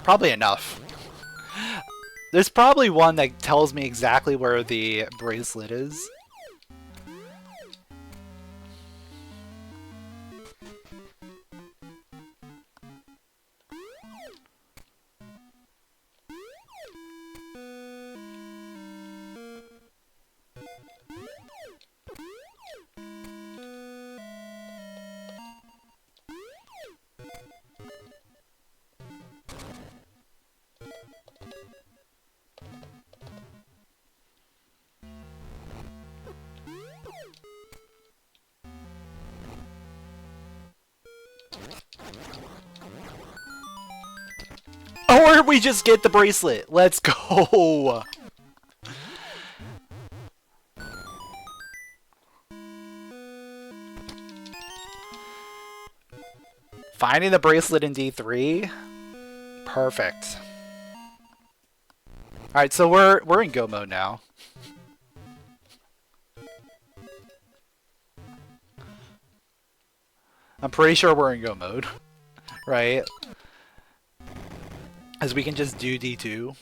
Probably enough. There's probably one that tells me exactly where the bracelet is. Or we just get the bracelet. Let's go. Finding the bracelet in D3. Perfect. Alright, so we're in go mode now. I'm pretty sure we're in go mode. Right? As we can just do D2.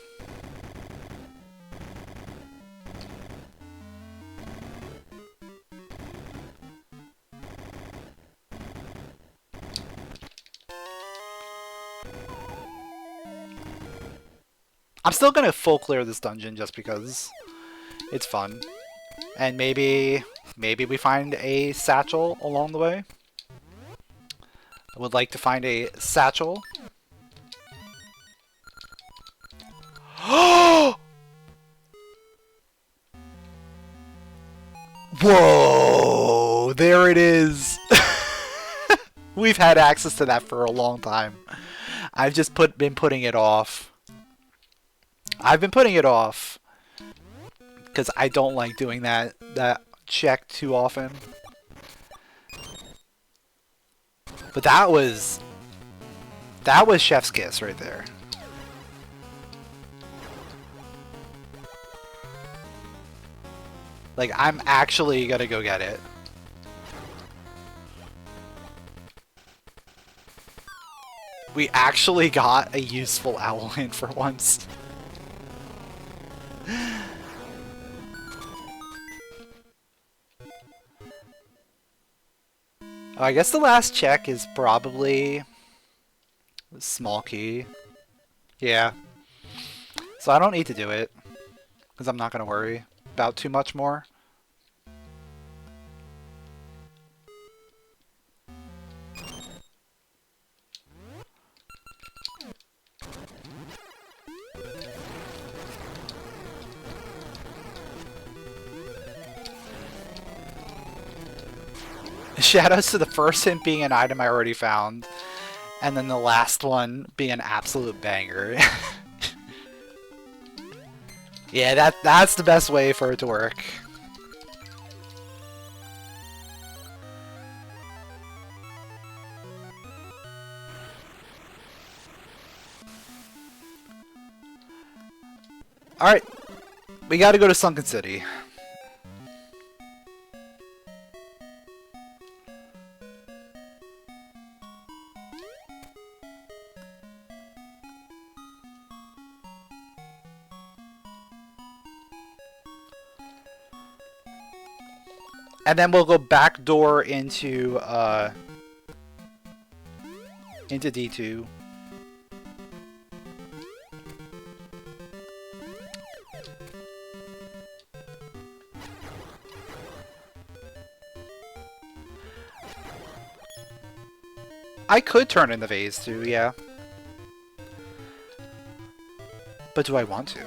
I'm still gonna full clear this dungeon just because it's fun. And maybe we find a satchel along the way. I would like to find a satchel. Whoa! There it is! We've had access to that for a long time. I've just been putting it off. I've been putting it off because I don't like doing that check too often. But that was chef's kiss right there. Like, I'm actually gonna go get it. We actually got a useful owl in for once. Oh, I guess the last check is probably the small key. Yeah. So I don't need to do it, because I'm not going to worry about too much more. Shoutouts to the first hint being an item I already found, and then the last one being an absolute banger. Yeah, that's the best way for it to work. Alright, we gotta go to Sunken City. And then we'll go back door into D2. I could turn in the vase too, yeah. But do I want to?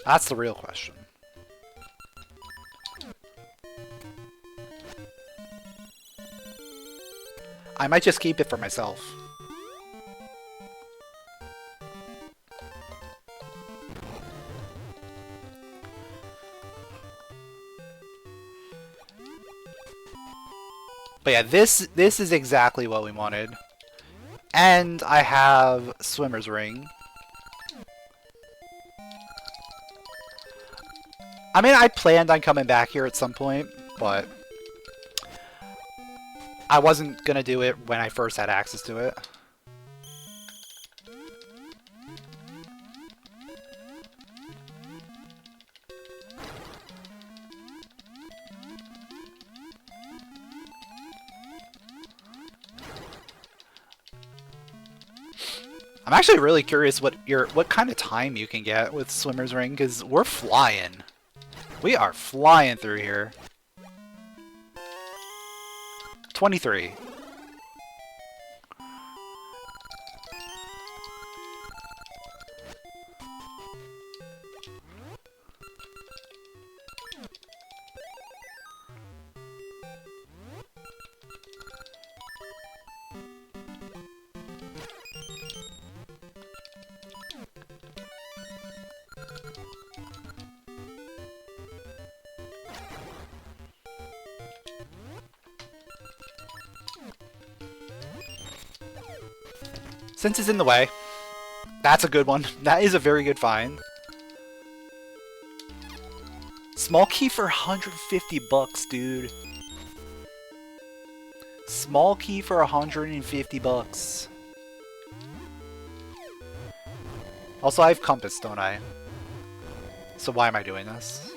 That's the real question. I might just keep it for myself. But yeah, this is exactly what we wanted. And I have Swimmer's Ring. I mean, I planned on coming back here at some point, but I wasn't gonna do it when I first had access to it. I'm actually really curious what kind of time you can get with Swimmer's Ring, because we're flying. We are flying through here. 23. Since it's in the way, that's a good one. That is a very good find. Small key for 150 bucks, dude. Small key for 150 bucks. Also, I have compass, don't I? So why am I doing this?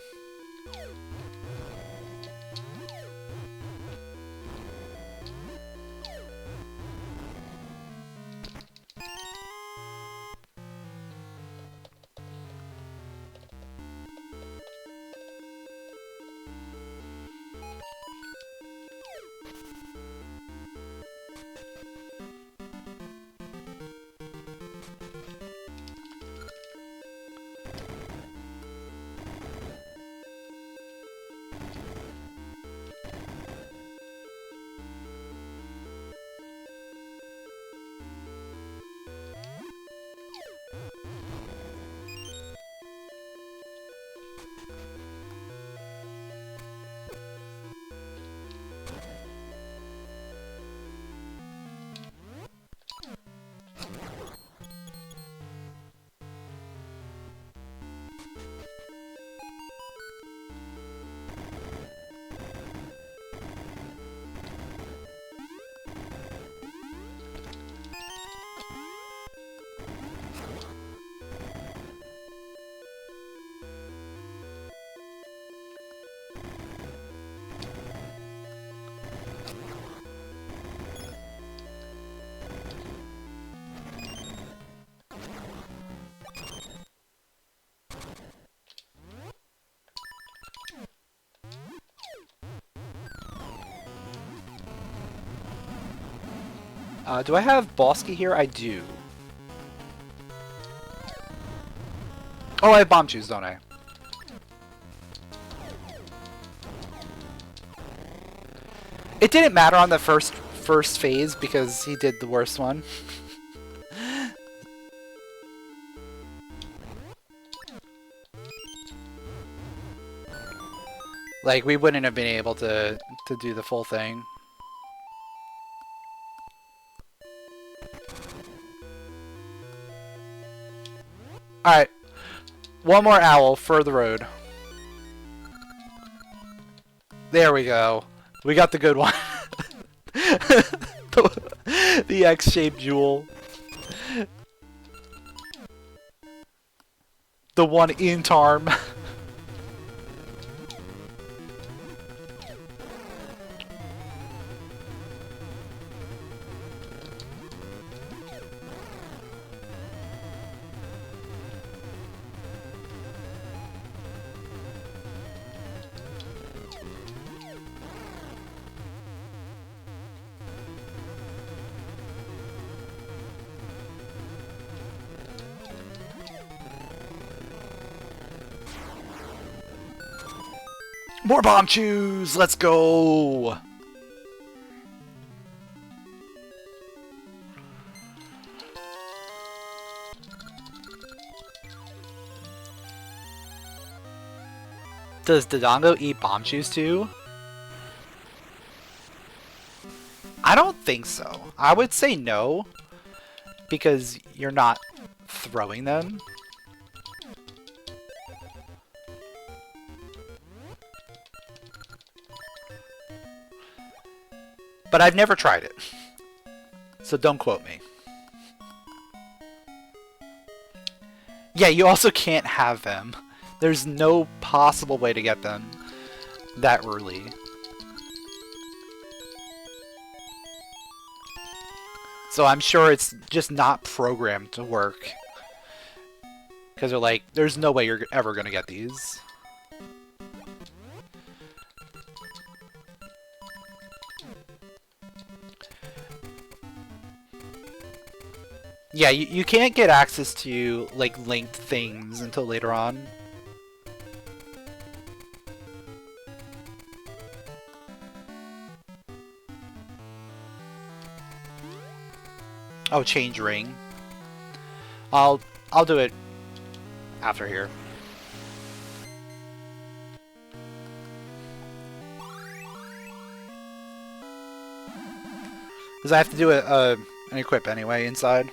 Do I have Bosky here? I do. Oh, I have Bomb Shoes, don't I? It didn't matter on the first phase because he did the worst one. Like, we wouldn't have been able to do the full thing. Alright. One more owl for the road. There we go. We got the good one. The X-shaped jewel. The one in Tarm. More bomb chews! Let's go! Does Dodongo eat bomb chews too? think so. I would say no, because you're not throwing them. But I've never tried it, so don't quote me. Yeah, you also can't have them. There's no possible way to get them that early. So I'm sure it's just not programmed to work. Because they're like, there's no way you're ever going to get these. Yeah, you can't get access to, like, linked things until later on. Oh, change ring. I'll do it after here. Because I have to do an equip anyway inside.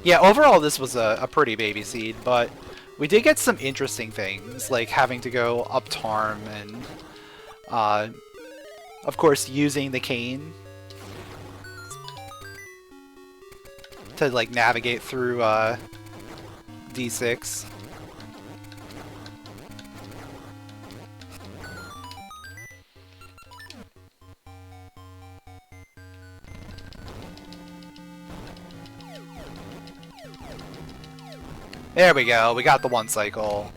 Yeah, overall this was a pretty baby seed, but we did get some interesting things, like having to go up Tarm and, of course, using the cane to, like, navigate through D6. There we go, we got the one cycle.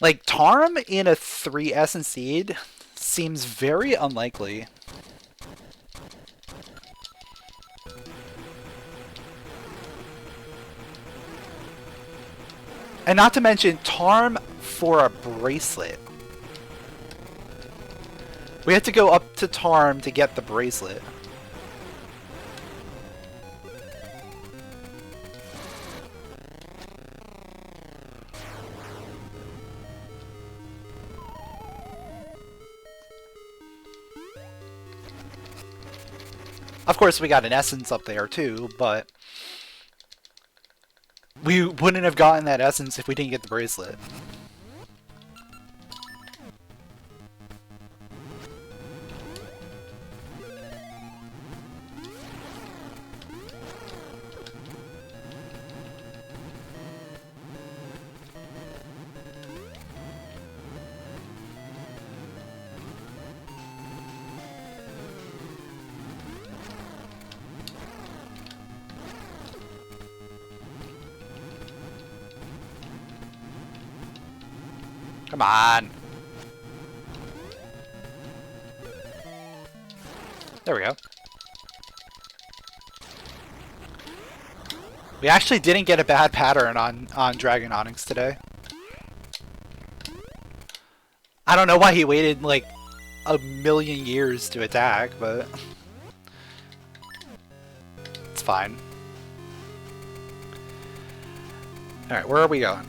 Like, Tarm in a 3 Essence Seed seems very unlikely. And not to mention, Tarm for a bracelet. We had to go up to Tarm to get the bracelet. Of course, we got an essence up there too, but we wouldn't have gotten that essence if we didn't get the bracelet. Come on. There we go. We actually didn't get a bad pattern on Dragon Onyx today. I don't know why he waited like a million years to attack, but it's fine. Alright, where are we going?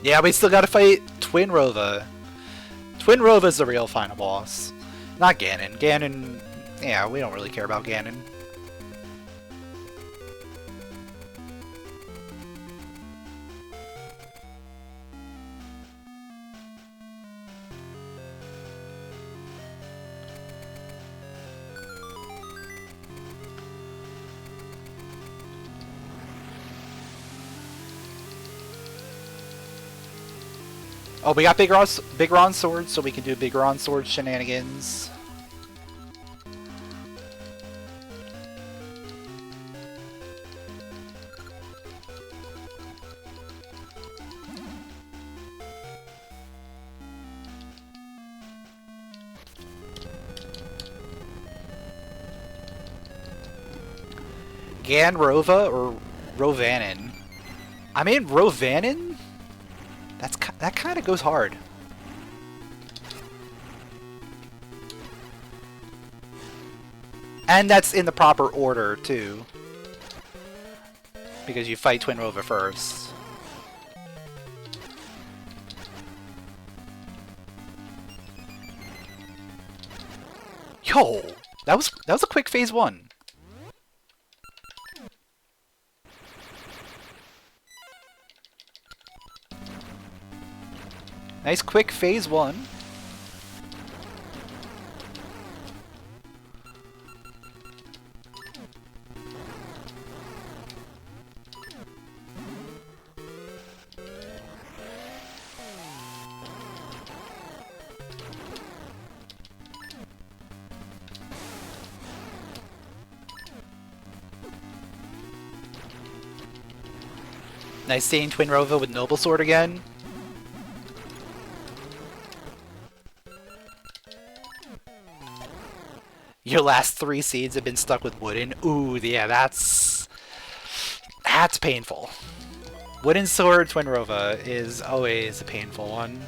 Yeah, we still gotta fight Twin Rova. Twin Rova's the real final boss. Not Ganon. Ganon, yeah, we don't really care about Ganon. Oh, we got Big Ron Sword, so we can do Big Ron Sword shenanigans. Ganrova or Rovanen? I mean, Rovanen? That kind of goes hard. And that's in the proper order, too. Because you fight Twinrova first. Yo! That was a quick phase 1. Nice quick phase 1. Nice seeing Twinrova with Noble Sword again. Your last 3 seeds have been stuck with Wooden. Ooh, yeah, that's painful. Wooden Sword Twinrova is always a painful one.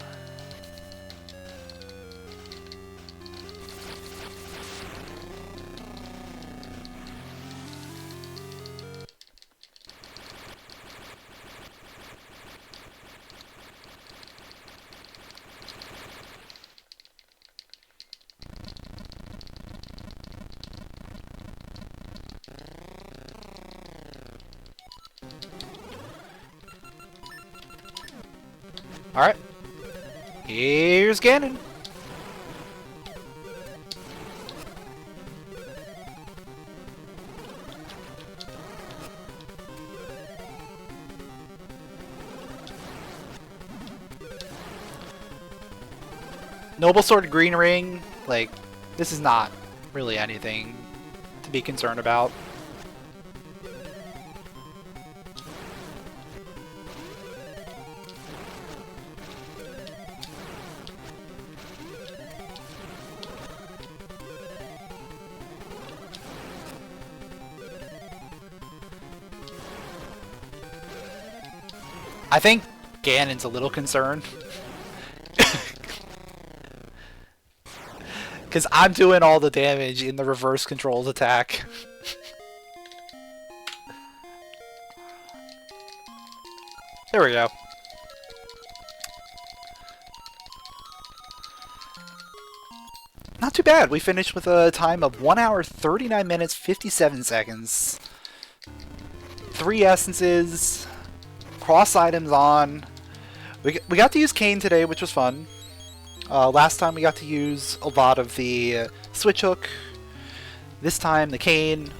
Alright. Here's Ganon. Noble Sword Green Ring, like, this is not really anything to be concerned about. I think Ganon's a little concerned. Because I'm doing all the damage in the reverse controlled attack. There we go. Not too bad. We finished with a time of 1 hour, 39 minutes, 57 seconds. 3 essences. Cross items on. We got to use Cane today, which was fun. Last time we got to use a lot of the switch hook. This time the Cane.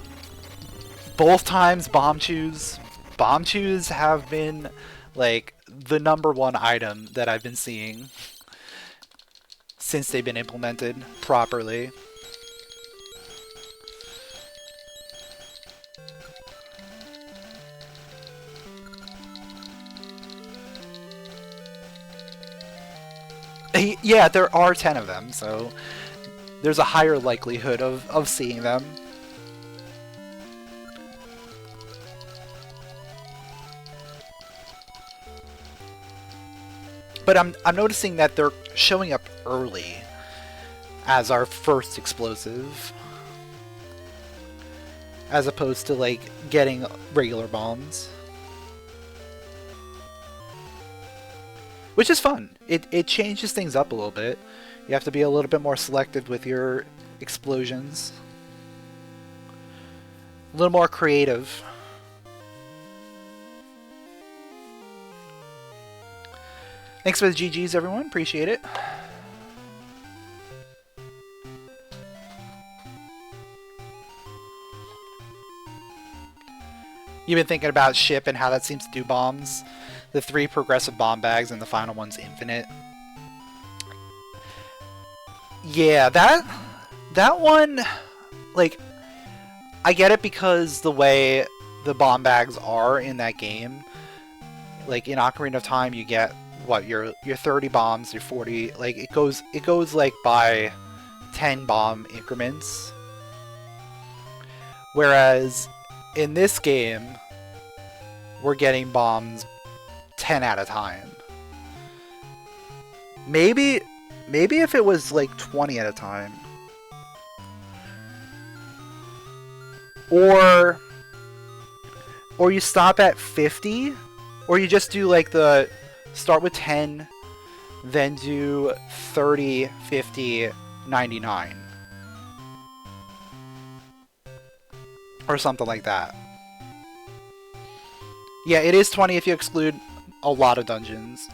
Both times bomb chews. Bomb chews have been like the #1 item that I've been seeing since they've been implemented properly. Yeah, there are 10 of them, so there's a higher likelihood of seeing them. But I'm noticing that they're showing up early as our first explosive, as opposed to like getting regular bombs. Which is fun. It changes things up a little bit. You have to be a little bit more selective with your explosions. A little more creative. Thanks for the GGs, everyone. Appreciate it. You've been thinking about ship and how that seems to do bombs. The 3 progressive bomb bags and the final one's infinite. Yeah, that one, like, I get it because the way the bomb bags are in that game. Like in Ocarina of Time, you get what your 30 bombs, your 40. Like it goes like by 10 bomb increments. Whereas In this game, we're getting bombs 10 at a time. Maybe if it was like 20 at a time. Or you stop at 50, or you just do like the start with 10, then do 30, 50, 99. Or something like that. Yeah, it is 20 if you exclude a lot of dungeons.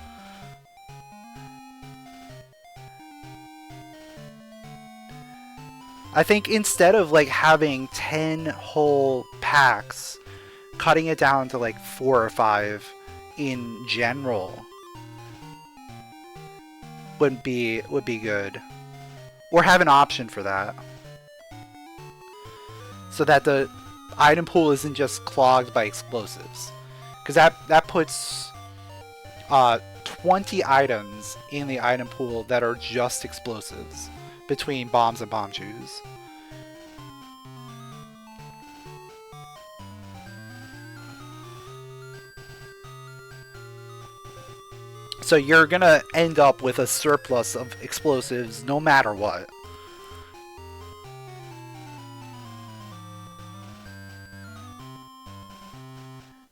I think instead of like having 10 whole packs, cutting it down to like 4 or 5 in general would be good. Or have an option for that. So that the item pool isn't just clogged by explosives. Because that puts 20 items in the item pool that are just explosives between bombs and bomb shoes. So you're gonna end up with a surplus of explosives no matter what.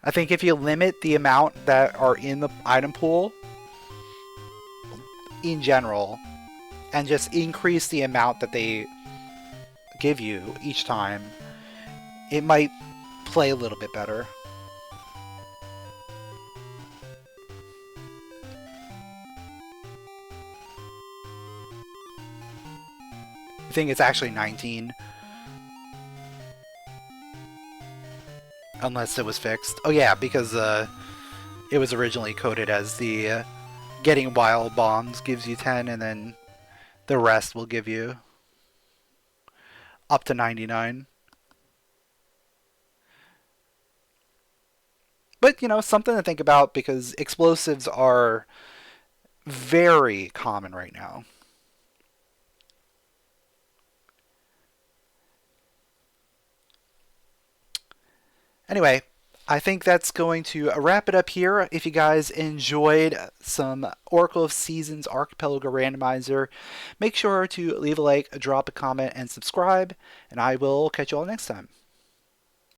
I think if you limit the amount that are in the item pool in general, and just increase the amount that they give you each time, it might play a little bit better. I think it's actually 19. Unless it was fixed. Oh yeah, because it was originally coded as the getting wild bombs gives you 10, and then the rest will give you up to 99. But, you know, something to think about because explosives are very common right now. Anyway, I think that's going to wrap it up here. If you guys enjoyed some Oracle of Seasons Archipelago Randomizer, make sure to leave a like, drop a comment, and subscribe, and I will catch you all next time.